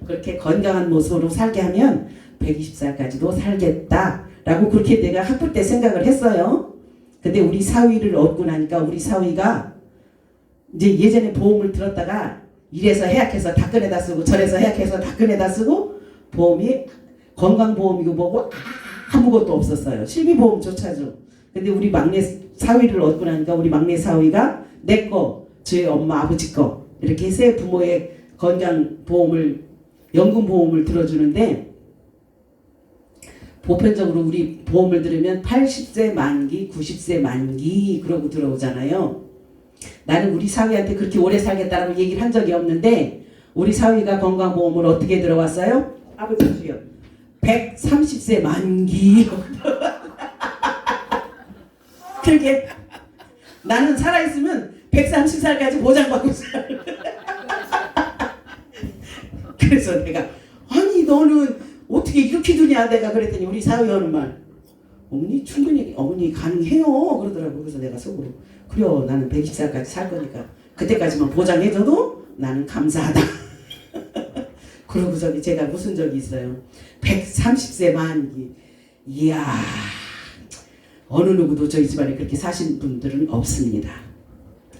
A: 그렇게 건강한 모습으로 살게 하면 120살까지도 살겠다라고 그렇게 내가 학부 때 생각을 했어요. 근데 우리 사위를 얻고 나니까 우리 사위가 이제 예전에 보험을 들었다가 이래서 해약해서 다 꺼내다 쓰고 저래서 해약해서 다 꺼내다 쓰고 보험이 건강보험이고 뭐고 아무것도 없었어요. 실비보험조차죠. 근데 우리 막내 사위를 얻고 나니까 우리 막내 사위가 내 거, 저희 엄마 아버지 거 이렇게 세 부모의 건강보험을 연금보험을 들어주는데 보편적으로 우리 보험을 들으면 80세 만기, 90세 만기 그러고 들어오잖아요. 나는 우리 사위한테 그렇게 오래 살겠다라고 얘기를 한 적이 없는데 우리 사위가 건강보험을 어떻게 들어왔어요? 아버지요. 130세 만기. 그렇게 나는 살아있으면 130살까지 보장받고 살아. 그래서 내가 아니 너는 어떻게 이렇게 두냐 내가 그랬더니 우리 사위 어느 말 어머니 충분히 어머니 가능해요 그러더라고. 그래서 내가 속으로 그래요 나는 120살까지 살 거니까 그때까지만 보장해줘도 나는 감사하다. 그러고 저기 제가 무슨 적이 있어요. 130세 만기. 이야 어느 누구도 저희 집안에 그렇게 사신 분들은 없습니다.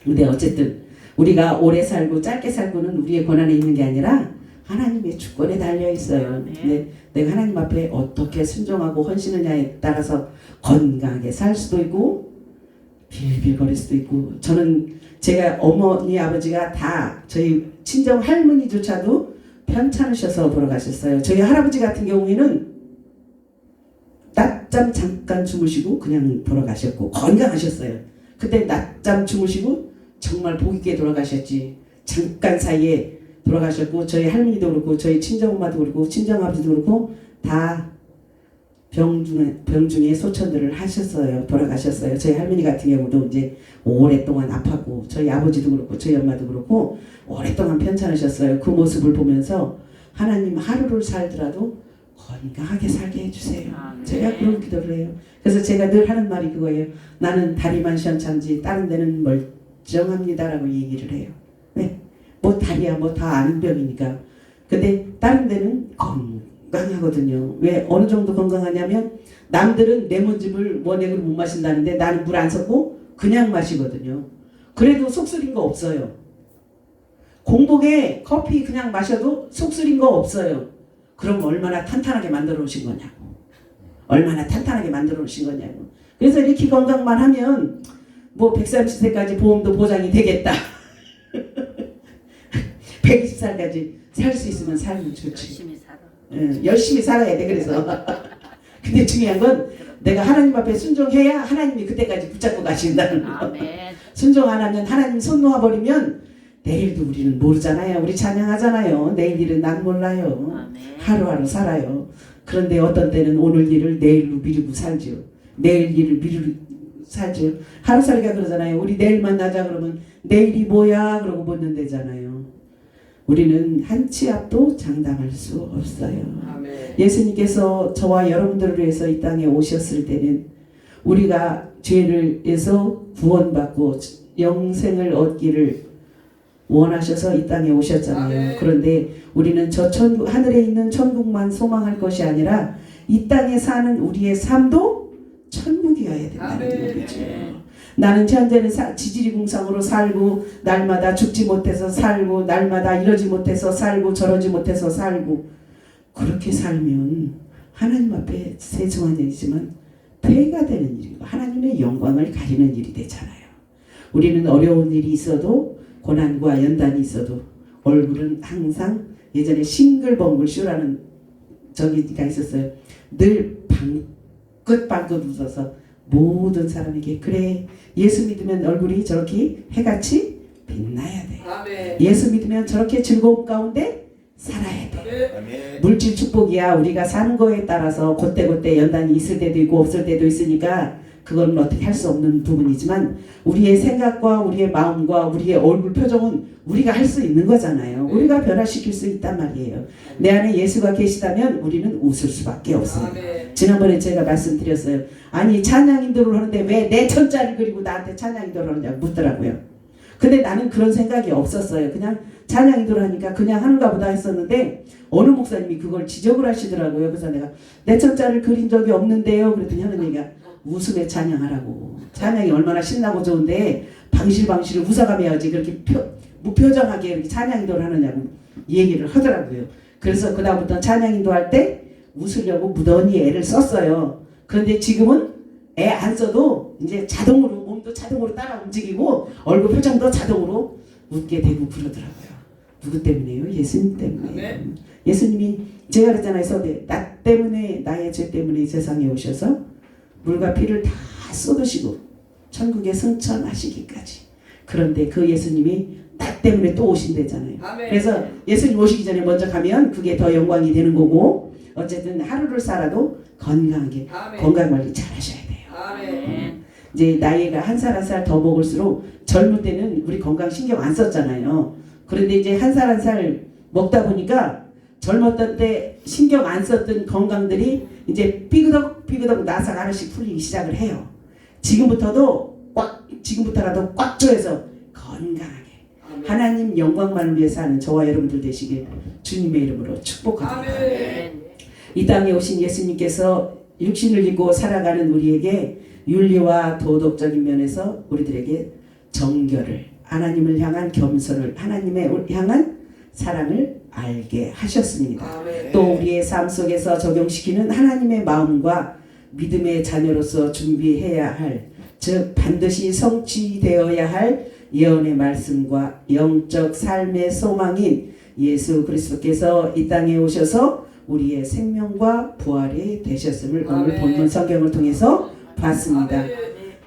A: 근데 어쨌든 우리가 오래 살고 짧게 살고는 우리의 권한에 있는 게 아니라 하나님의 주권에 달려 있어요. 근데 내가 하나님 앞에 어떻게 순종하고 헌신하냐에 따라서 건강하게 살 수도 있고 빌빌거릴 수도 있고 저는 제가 어머니 아버지가 다 저희 친정 할머니조차도 편찮으셔서 돌아가셨어요. 저희 할아버지 같은 경우에는 낮잠 잠깐 주무시고 그냥 돌아가셨고 건강하셨어요. 그때 낮잠 주무시고 정말 복 있게 돌아가셨지. 잠깐 사이에 돌아가셨고 저희 할머니도 그렇고 저희 친정엄마도 그렇고 친정아버지도 그렇고 다 병중에 소천들을 하셨어요. 돌아가셨어요. 저희 할머니 같은 경우도 이제 오랫동안 아팠고 저희 아버지도 그렇고 저희 엄마도 그렇고 오랫동안 편찮으셨어요. 그 모습을 보면서 하나님 하루를 살더라도 건강하게 살게 해주세요. 제가 그런 기도를 해요. 그래서 제가 늘 하는 말이 그거예요. 나는 다리만 시원찮지 다른 데는 멀쩡합니다라고 얘기를 해요. 네. 뭐 다리야 뭐 다 아는 병이니까. 근데 다른 데는 건강하거든요. 왜 어느 정도 건강하냐면 남들은 레몬즙을 원액으로 못 마신다는데 나는 물 안 섞고 그냥 마시거든요. 그래도 속 쓰린 거 없어요. 공복에 커피 그냥 마셔도 속 쓰린 거 없어요. 그럼 얼마나 탄탄하게 만들어 놓으신 거냐고. 얼마나 탄탄하게 만들어 놓으신 거냐고. 그래서 이렇게 건강만 하면 뭐 130세까지 보험도 보장이 되겠다. 120살까지 살 수 있으면 살면 좋지.
B: 열심히 살아.
A: 열심히 살아야 돼. 그래서 근데 중요한 건 내가 하나님 앞에 순종해야 하나님이 그때까지 붙잡고 가신다는 거.
B: 아멘.
A: 순종 안 하면 하나님 손 놓아버리면 내일도 우리는 모르잖아요. 우리 찬양하잖아요. 내일 일은 난 몰라요.
B: 아멘.
A: 하루하루 살아요. 그런데 어떤 때는 오늘 일을 내일로 미루고 살죠. 내일 일을 미루고 살죠. 하루살이가 그러잖아요. 우리 내일 만나자 그러면 내일이 뭐야? 그러고 묻는다잖아요. 우리는 한 치 앞도 장담할 수 없어요. 아멘. 예수님께서 저와 여러분들을 위해서 이 땅에 오셨을 때는 우리가 죄를 해서 구원받고 영생을 얻기를 원하셔서 이 땅에 오셨잖아요. 아멘. 그런데 우리는 저 하늘에 있는 천국만 소망할 것이 아니라 이 땅에 사는 우리의 삶도 천국이어야 된다는 얘기죠. 나는 현재는 지지리궁상으로 살고 날마다 죽지 못해서 살고 날마다 이러지 못해서 살고 저러지 못해서 살고 그렇게 살면 하나님 앞에 죄송한 얘기지만 폐가 되는 일이고 하나님의 영광을 가리는 일이 되잖아요. 우리는 어려운 일이 있어도 고난과 연단이 있어도 얼굴은 항상 예전에 싱글벙글 쇼라는 저기가 있었어요. 늘 방긋방긋 웃어서 모든 사람에게 그래 예수 믿으면 얼굴이 저렇게 해같이 빛나야 돼.
C: 아멘.
A: 예수 믿으면 저렇게 즐거움 가운데 살아야 돼.
C: 아멘.
A: 물질 축복이야 우리가 사는 거에 따라서 그때그때 연단이 있을 때도 있고 없을 때도 있으니까 그건 어떻게 할 수 없는 부분이지만 우리의 생각과 우리의 마음과 우리의 얼굴 표정은 우리가 할 수 있는 거잖아요. 우리가 변화시킬 수 있단 말이에요. 내 안에 예수가 계시다면 우리는 웃을 수밖에 없어요.
C: 아멘.
A: 지난번에 제가 말씀드렸어요. 아니 찬양인도를 하는데 왜 내 천자를 그리고 나한테 찬양인도를 하느냐고 묻더라고요. 근데 나는 그런 생각이 없었어요. 그냥 찬양인도를 하니까 그냥 하는가 보다 했었는데 어느 목사님이 그걸 지적을 하시더라고요. 그래서 내가 내 천자를 그린 적이 없는데요. 그랬더니 하는 얘기가 웃음에 찬양하라고. 찬양이 얼마나 신나고 좋은데 방실방실을 웃어가며 해야지 그렇게 무표정하게 이렇게 찬양인도를 하느냐고 얘기를 하더라고요. 그래서 그다음부터 찬양인도 할 때 웃으려고 무던히 애를 썼어요. 그런데 지금은 애 안 써도 이제 자동으로 몸도 자동으로 따라 움직이고 얼굴 표정도 자동으로 웃게 되고 그러더라고요. 누구 때문에요? 예수님 때문에. 예수님이 제가 그랬잖아요. 서대 나 때문에 나의 죄 때문에 이 세상에 오셔서 물과 피를 다 쏟으시고 천국에 승천하시기까지. 그런데 그 예수님이 나 때문에 또 오신대잖아요.
C: 아멘.
A: 그래서 예수님 오시기 전에 먼저 가면 그게 더 영광이 되는 거고 어쨌든 하루를 살아도 건강하게
C: 아멘.
A: 건강 관리 잘 하셔야 돼요.
C: 아멘.
A: 이제 나이가 한 살 한 살 더 먹을수록 젊을 때는 우리 건강 신경 안 썼잖아요. 그런데 이제 한 살 한 살 먹다 보니까 젊었던 때 신경 안 썼던 건강들이 이제 삐그덕 나사가 하나씩 풀리기 시작을 해요. 지금부터라도 꽉 조여서 건강하게
C: 아멘.
A: 하나님 영광만을 위해서 하는 저와 여러분들 되시길 주님의 이름으로 축복합니다.
C: 아멘.
A: 이 땅에 오신 예수님께서 육신을 입고 살아가는 우리에게 윤리와 도덕적인 면에서 우리들에게 정결을 하나님을 향한 겸손을 하나님을 향한 사랑을 알게 하셨습니다.
C: 아멘.
A: 또 우리의 삶 속에서 적용시키는 하나님의 마음과 믿음의 자녀로서 준비해야 할, 즉 반드시 성취되어야 할 예언의 말씀과 영적 삶의 소망인 예수 그리스도께서 이 땅에 오셔서 우리의 생명과 부활이 되셨음을 오늘
C: 아멘.
A: 본문 성경을 통해서 봤습니다.
C: 아멘.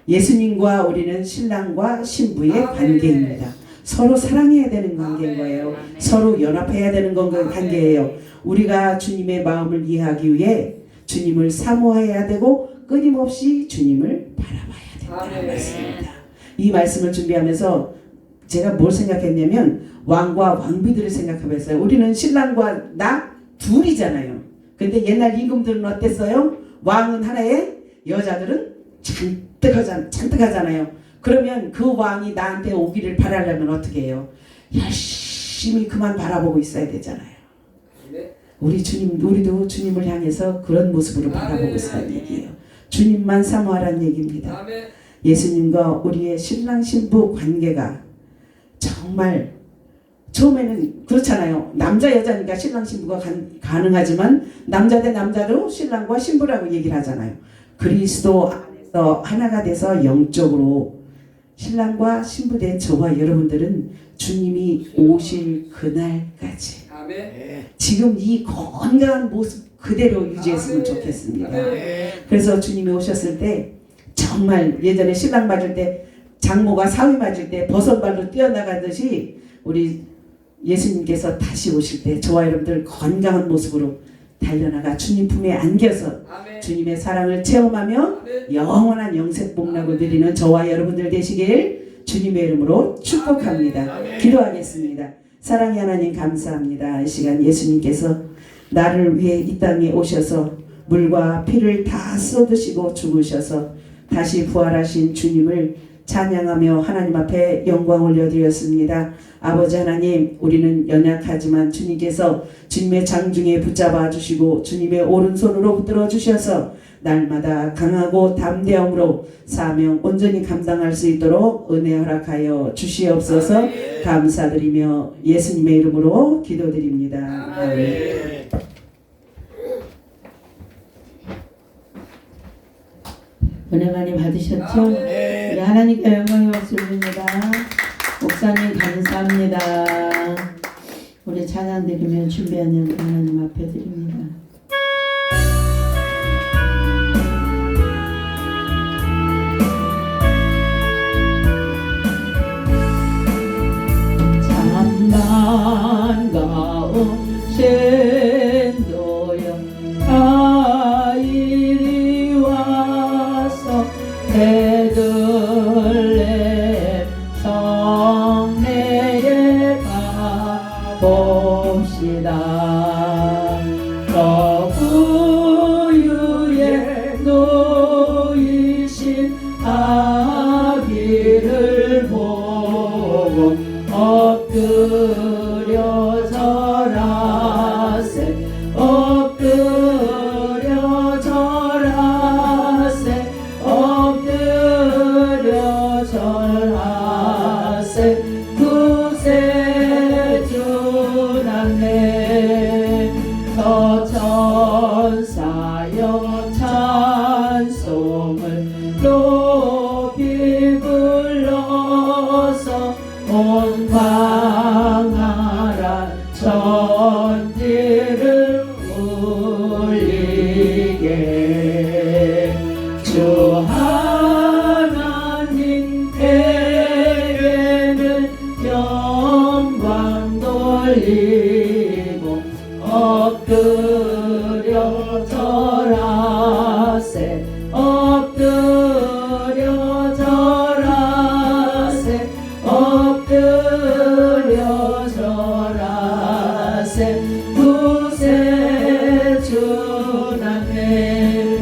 A: 예수님과 우리는 신랑과 신부의
C: 아멘.
A: 관계입니다. 서로 사랑해야 되는 관계인
C: 아멘.
A: 거예요.
B: 아멘.
A: 서로 연합해야 되는
C: 아멘.
A: 관계예요. 우리가 주님의 마음을 이해하기 위해 주님을 사모해야 되고 끊임없이 주님을 바라봐야 된다는
C: 아멘.
A: 말씀입니다. 이 말씀을 준비하면서 제가 뭘 생각했냐면 왕과 왕비들을 생각해봤어요. 우리는 신랑과 나 둘이잖아요. 근데 옛날 임금들은 어땠어요? 왕은 하나에 여자들은 잔뜩 하잖아요. 그러면 그 왕이 나한테 오기를 바라려면 어떻게 해요? 열심히 그만 바라보고 있어야 되잖아요.
C: 네.
A: 우리도 주님을 향해서 그런 모습으로 바라보고 있으라는 얘기예요. 주님만 사모하라는 얘기입니다.
C: 아멘.
A: 예수님과 우리의 신랑 신부 관계가 정말 처음에는 그렇잖아요. 남자 여자니까 신랑 신부가 가능하지만 남자 대 남자로 신랑과 신부라고 얘기를 하잖아요. 그리스도 안에서 하나가 돼서 영적으로 신랑과 신부 된 저와 여러분들은 주님이 오실 그날까지
C: 아멘.
A: 지금 이 건강한 모습 그대로 유지했으면
C: 아멘.
A: 좋겠습니다.
C: 아멘.
A: 그래서 주님이 오셨을 때 정말 예전에 신랑 맞을 때 장모가 사위 맞을 때 버선발로 뛰어나가듯이 우리 예수님께서 다시 오실 때 저와 여러분들 건강한 모습으로 달려나가 주님 품에 안겨서
C: 아멘.
A: 주님의 사랑을 체험하며
C: 아멘.
A: 영원한 영생 복락을 누리는 저와 여러분들 되시길 주님의 이름으로 축복합니다.
C: 아멘.
A: 기도하겠습니다. 사랑의 하나님 감사합니다. 이 시간 예수님께서 나를 위해 이 땅에 오셔서 물과 피를 다 쏟으시고 죽으셔서 다시 부활하신 주님을 찬양하며 하나님 앞에 영광 올려드렸습니다. 아버지 하나님, 우리는 연약하지만 주님께서 주님의 장중에 붙잡아 주시고 주님의 오른손으로 붙들어 주셔서 날마다 강하고 담대함으로 사명 온전히 감당할 수 있도록 은혜 허락하여 주시옵소서. 감사드리며 예수님의 이름으로 기도드립니다. 아멘.
D: 은혜 많이 받으셨죠? 우리 하나님께 영광의 박수 올립니다. 목사님 감사합니다. 우리 찬양 드리며 준비하는 하나님 앞에 드립니다. 참반가운 신도여 다 이리 와서 베들레헴 성내에 가봅시다. 저 구유에 놓이신 아기를 보고 엎드려 절하세 엎드려 절하세 엎드려 절하세 구세주나네 저 천사여 찬송을 높이 불러서 온 광활한 천지를 울리게 주 하나님께는 영광 돌리고 엎드려 절하세 엎드려 절하세 엎드려 절하세 구세주나네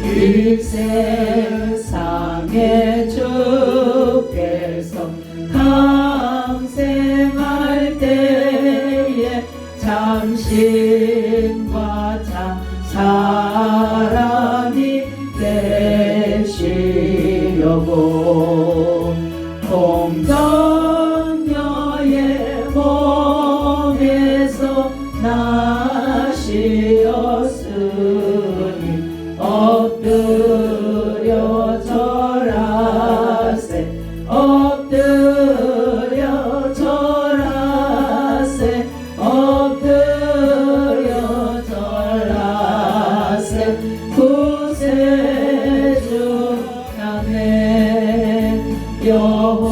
D: 이 세상에 주께서 강생할 때에 참신과 참 사랑이 되시려고 공덕녀의 몸에서 나시었으니 엎드려 절하세 엎드려 절하세 엎드려 절하세 구세주나네 여호와의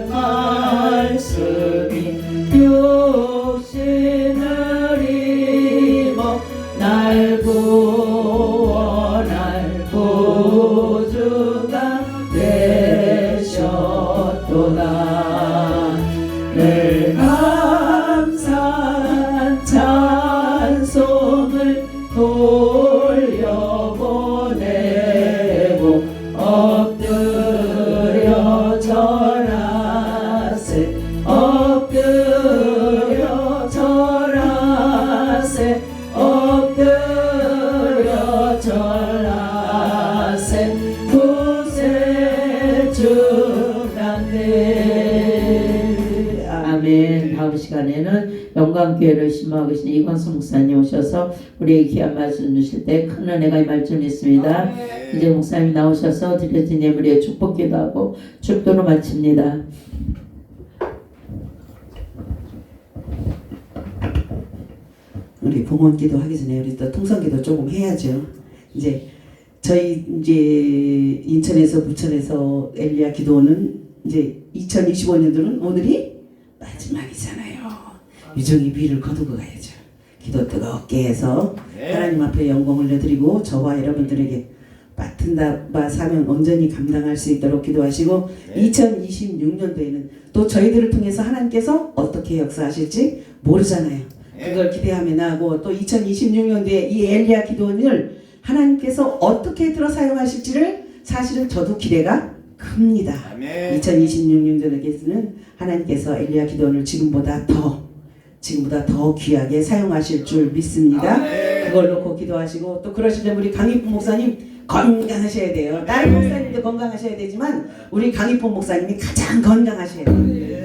D: 말씀이 육신을 입어 날 구원할 구주가 되셨도다. 늘 감사한 찬송을 돌려보내고 엎드려 절하세 엎드려 절하세 엎드려 절하세 구세주나네. 아멘. 다음 시간에는 영광교회를 심호하고 계신 이광수 목사님 오셔서 우리에게 귀한 말씀 주실 때 큰 은혜가 임할 줄 믿습니다. 이제 목사님이 나오셔서 드려진 예물에 축복 기도하고 축도로 마칩니다.
A: 우리 봉헌기도 하기 전에 우리 또 통성기도 조금 해야죠. 이제 저희 이제 인천에서 부천에서 엘리야 기도는 이제 2025년도는 오늘이 마지막이잖아요. 유정이 비를 거두고 가야죠. 기도 뜨겁게 해서 하나님 앞에 영광 올려드리고 저와 여러분들에게 맡은 바 사명 온전히 감당할 수 있도록 기도하시고 2026년도에는 또 저희들을 통해서 하나님께서 어떻게 역사하실지 모르잖아요. 그걸 기대하며 나가고 또 2026년도에 이 엘리야 기도원을 하나님께서 어떻게 들어 사용하실지를 사실은 저도 기대가 큽니다. 2026년도에는 하나님께서 엘리야 기도원을 지금보다 더 지금보다 더 귀하게 사용하실 줄 믿습니다.
C: 아멘.
A: 그걸 놓고 기도하시고 또 그러시면 우리 강익부 목사님 건강하셔야 돼요. 다른 목사님도 건강하셔야 되지만 우리 강익부 목사님이 가장 건강하셔야 돼요.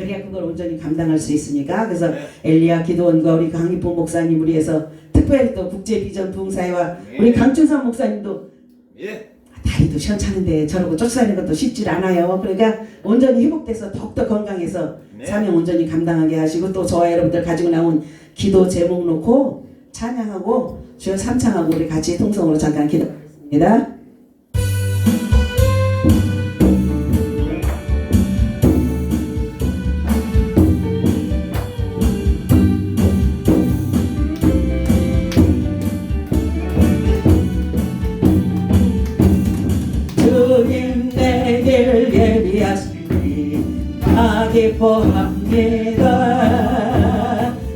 A: 그래야 그걸 온전히 감당할 수 있으니까. 그래서 엘리야 기도원과 우리 강익부 목사님 위해서 특별히 또 국제비전 부흥사회와 우리 강춘선 목사님도
C: 예.
A: 다리도 시원찮은데 저러고 쫓아다니는 것도 쉽질 않아요. 그러니까 온전히 회복돼서 더욱더 건강해서
C: 네.
A: 사명 온전히 감당하게 하시고 또 저와 여러분들 가지고 나온 기도 제목 놓고 찬양하고 주여 삼창하고 우리 같이 통성으로 잠깐 기도하겠습니다. 주님 내길 예비하시니 나 기뻐합니다.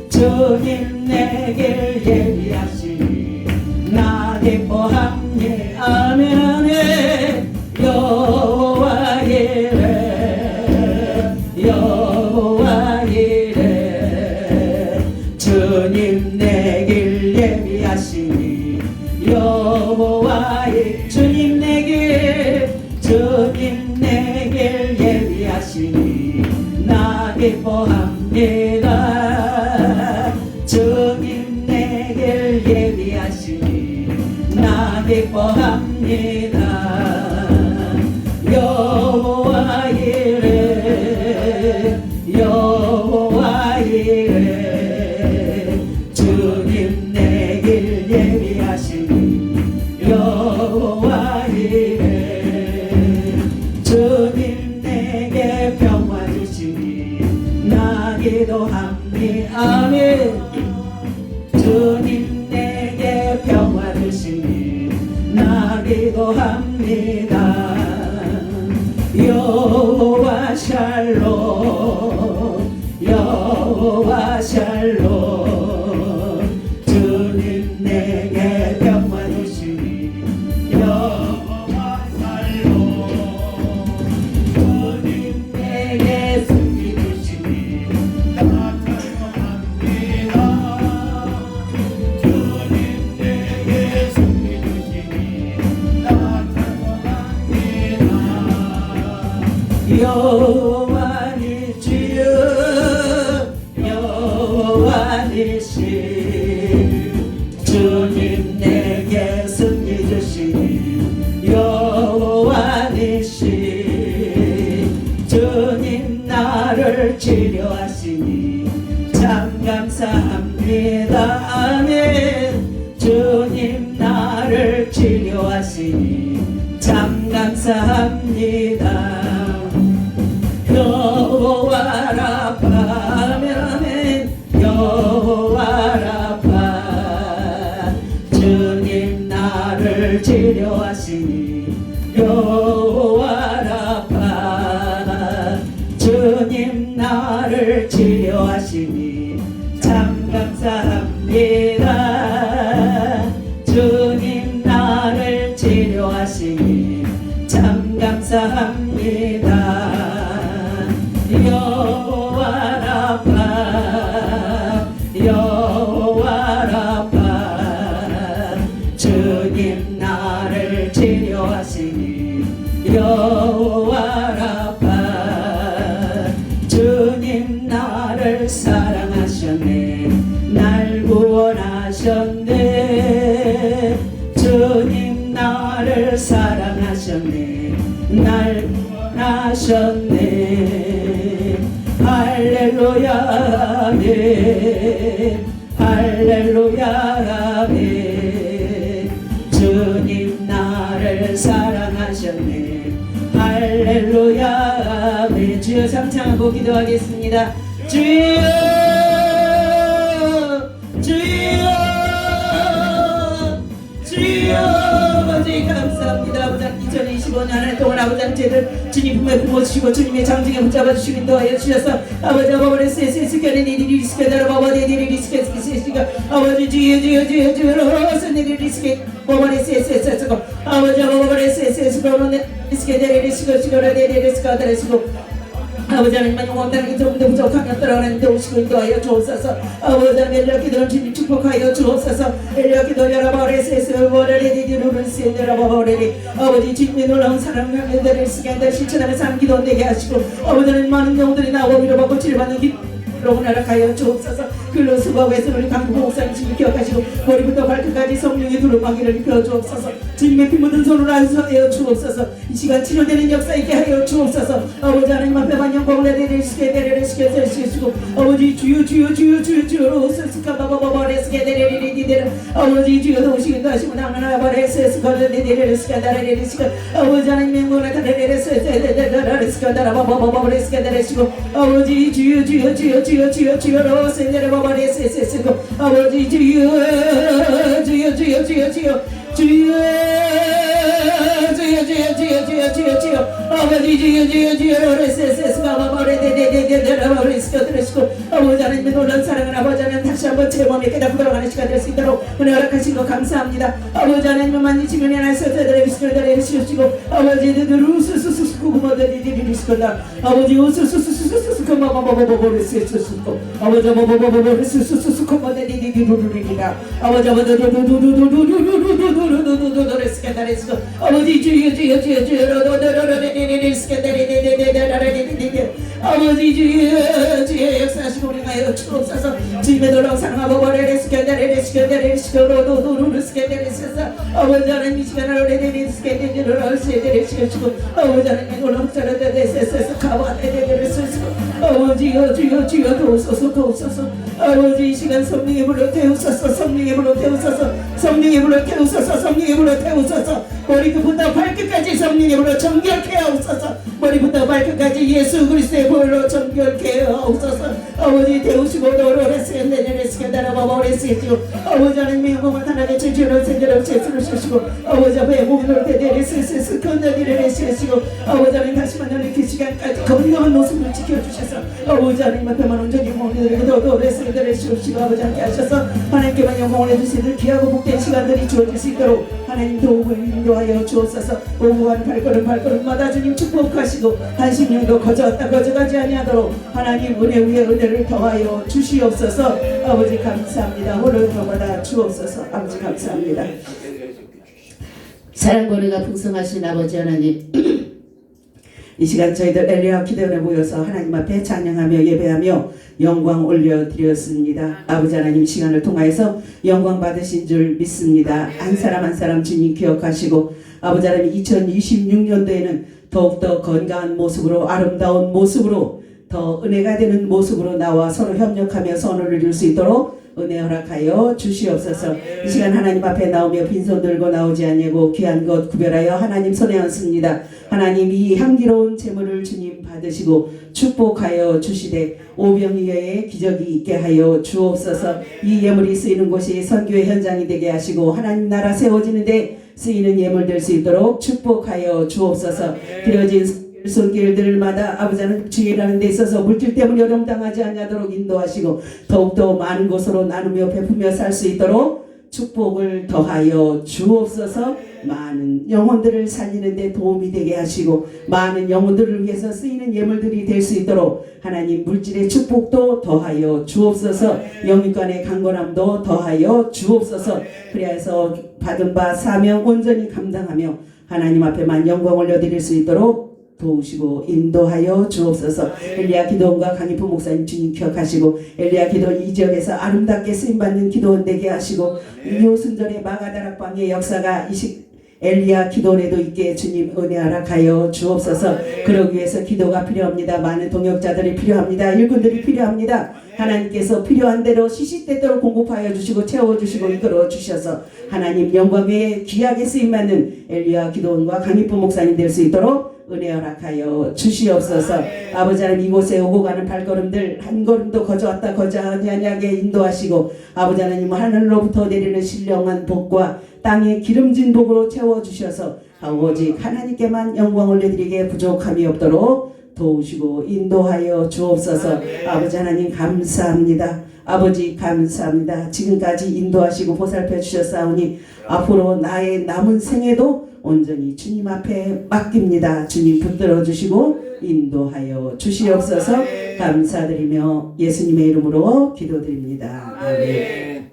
A: 주님 내길 예비하시니 나 기뻐합니다. 아멘. 여호와 이레 여호와 이레 주님 내길 예비하시니 여호와 이레 주님 내길 예비하시니 나 기뻐합니다. 주님 내길 예비하시니 나 기뻐합니다. 여호와 이레 여호와 이레 주님 내길 예비하시니 여호와 이레 주님 내게 평화 주시니 나 기도합니다. 아멘. 주님 내게 평화 주시니 나 기도합니다. 여호와 샬롬 여호와 샬롬 주님 내게 평화 주시니 여호와 샬롬 주님 내게 승리 주시니 나 찬양합니다. 주님 내게 승리 주시니 나 찬양합니다. 여호와 니시여 여호와 니시 주님 내게 승리 주시니 여호와 니시 주님 나를 치료하시니 참 감사합니다. 아멘. 주님 나를 치료하시니 참 감사합니다. 여호와 라파 아멘. 여호와 라파 주님 나를 치료하시니 여호와 라파 주님 나를 치료하시니 참 감사합니다. 주님 나를 치료하시니 참 감사합니다. 여호와 라파 여호와 라파 주님 나를 치료하시니 여호와 라파 주님 나를 사랑하셨네 날 구원하셨네 주님 나를 사랑하셨네 날 구원하셨네 할렐루야 아멘 할렐루야 아멘 주님 나를 사랑하셨네 할렐루야 아멘 주여 삼창하고 기도하겠습니다. 주여 주여 주여 아버지 감사합니다. 아버지 2025년 한 해 동안 아버지 저희들 주님 품에 품어주시고 주님의 장중에 붙잡아 주시고 인도하여 주셔서 아버지 아버지 세세스케는 이리 리스케다라 바바데 이리 리스케스케스케 아버지 주여 선내리 리스케 바바데 세세스케 아버지 아버지 세세스케 리스케데리 리스케 시거라 데리 리스케다레스고 아버지 하나님만 영원하게 조금도 부족하면 하나님도 오시고 인도하여 주옵소서. 아버지 하나님 엘리야 기도를 주님 축복하여 주옵소서. 엘리야 기도 여러버레세스 버레리디루를 세르라버레리 아버지 주님의 놀라운 사랑을 하늘들을 시간들 실천하며 삶 기도 되게 하시고 아버지 하나님 많은 영혼들이 나와 위로받고 치료받는 기도로 허락하여 주옵소서. 글로 수고하고서 우리 강구 목사님 주님 기억하시고 머리부터 발끝까지 성령의 두루마기를 입혀 주옵소서. 주님의 피 묻은 손으로 안수하여 주옵소서. 이 시간 치료되는 역사 있게 하여 주옵소서. 아버지 하나님 앞에만 영광을 내리시게 되시고 아버지 주여 스스카바바바레스게 되리리디데르 아버지 주여 도우시기도 하시고 나나나바레스스가 되리리스가 다레리스가 아버지 하나님 영광을 다레리스가 다라바바바레스가 되시고 아버지 주여 로세데르바바레스스고 아버지 주여 아버지 주여 레세세스가 바바레데데데데라바레스가 들으시고 아버지 하나님의 놀라운 사랑을 아버지 하나님 다시 한번 체험하며 깨닫고 돌아가는 시간 될 수 있도록 은혜 허락하신 거 감사합니다. 아버지 하나님을 만지시면 하나님께서 아버지 루스스스스쿠구모데디디리스코다 아버지 우스스스스스스쿠마바바바바바레스스스코 아버지 바바바바바레스스스스쿠모데디디디루루리기다 아버지 아버지 아버지 주여 아버지 주여 역사하시고 우리가 주옵소서. 주님의 놀라운 사랑 아버지 하나님 이 시간을 아버지 하나님의 놀라운 사랑 주여 도우소서. 아버지 이 시간 성령의 불로 태우소서. 성령의 불로 태우소서. 머리부터 발끝까지 성령의 불로 정결케 하옵소서. 머리부터 발끝까지 예수 그리스도의 불로 정결케 하옵소서. 아버지 태우시고 노로레스겐데레스겐다라바바레스게지고 아버지 하나님의 영광을 하나님의 진주로 세대로 제수를 주시고 아버지 앞에 목을 대대레스스 건너디레레스시고 아버지 하나님 다시 만나는 그 시간까지 건강한 모습을 지켜주셔서 아버지 하나님 앞에만 온전히 영광을 드리고 노로레스겐데레시옵시고 아버지 함께 하셔서 하나님께만 영광을 해주시는 귀하고 복된 시간들이 주어질 수 있도록 하나님 도움을 인도하여 주옵소서. 오후한 발걸음마다 주님 축복하시고 한심령도 거저가지 아니하도록 하나님 은혜 위에 은혜를 더하여 주시옵소서. 아버지 감사합니다. 오늘도 받아 주옵소서. 아버지 감사합니다. 사랑보리가 풍성하신 아버지 하나님 이 시간 저희들 엘리야 기도원에 모여서 하나님 앞에 찬양하며 예배하며 영광 올려드렸습니다. 아버지 하나님 시간을 통하여서 영광 받으신 줄 믿습니다. 한 사람 한 사람 주님 기억하시고 아버지 하나님 2026년도에는 더욱더 건강한 모습으로 아름다운 모습으로 더 은혜가 되는 모습으로 나와 서로 협력하며 선을 이룰 수 있도록 은혜 허락하여 주시옵소서. 이 시간 하나님 앞에 나오며 빈손 들고 나오지 아니하고 귀한 것 구별하여 하나님 손에 얹습니다. 하나님 이 향기로운 제물을 주님 받으시고 축복하여 주시되 오병이어의 기적이 있게 하여 주옵소서. 이 예물이 쓰이는 곳이 선교의 현장이 되게 하시고 하나님 나라 세워지는데 쓰이는 예물 될 수 있도록 축복하여 주옵소서. 드려진 손길들마다 아버지 하나님 주일하는 데 있어서 물질 때문에 어려움 당하지 않도록 인도하시고 더욱더 많은 곳으로 나누며 베푸며 살 수 있도록 축복을 더하여 주옵소서. 많은 영혼들을 살리는 데 도움이 되게 하시고 많은 영혼들을 위해서 쓰이는 예물들이 될 수 있도록 하나님 물질의 축복도 더하여 주옵소서. 영육간의 강건함도 더하여 주옵소서. 그래서 받은 바 사명 온전히 감당하며 하나님 앞에만 영광 올려드릴 수 있도록 도우시고 인도하여 주옵소서. 엘리야 기도원과 강희프 목사님 주님 기억하시고 엘리야 기도원 이 지역에서 아름답게 쓰임받는 기도원 되게 하시고 이호순절의 마가다락방의 역사가 엘리야 기도원에도 있게 주님 은혜 허락하여 주옵소서. 그러기 위해서 기도가 필요합니다. 많은 동역자들이 필요합니다. 일꾼들이 필요합니다. 하나님께서 필요한 대로 시시때때로 공급하여 주시고 채워주시고 이끌어 주셔서 하나님 영광에 귀하게 쓰임받는 엘리야 기도원과 강희프 목사님 될 수 있도록 은혜 허락하여 주시옵소서. 아버지 하나님 이곳에 오고 가는 발걸음들 한 걸음도 거저왔다 거저하냐게 인도하시고 아버지 하나님 하늘로부터 내리는 신령한 복과 땅의 기름진 복으로 채워주셔서 오직 하나님께만 영광 올려드리게 부족함이 없도록 도우시고 인도하여 주옵소서. 아버지 하나님 감사합니다. 아버지 감사합니다. 지금까지 인도하시고 보살펴 주셨사오니 앞으로 나의 남은 생에도 온전히 주님 앞에 맡깁니다. 주님 붙들어 주시고 인도하여 주시옵소서. 감사드리며 예수님의 이름으로 기도드립니다. 아멘.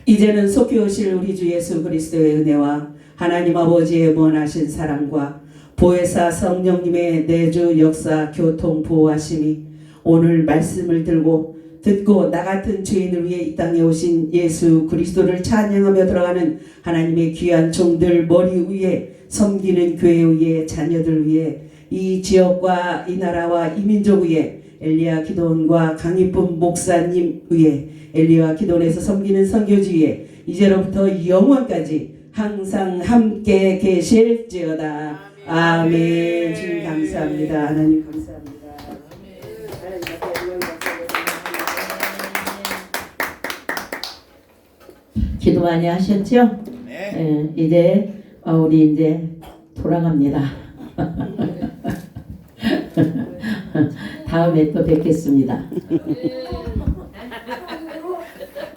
A: 이제는 속히 오실 우리 주 예수 그리스도의 은혜와 하나님 아버지의 원하신 사랑과 보혜사 성령님의 내주 역사 교통 보호하심이 오늘 말씀을 들고 듣고 나 같은 죄인을 위해 이 땅에 오신 예수 그리스도를 찬양하며 들어가는 하나님의 귀한 종들 머리 위에 섬기는 교회 위에 자녀들 위에 이 지역과 이 나라와 이 민족 위에 엘리야 기도원과 강희쁨 목사님 위에 엘리야 기도원에서 섬기는 선교지 위에 이제로부터 영원까지 항상 함께 계실지어다. 아멘. 주님 감사합니다. 하나님 감사합니다.
D: 기도 많이 하셨죠? 네. 이제 우리 이제 돌아갑니다. 다음에 또 뵙겠습니다.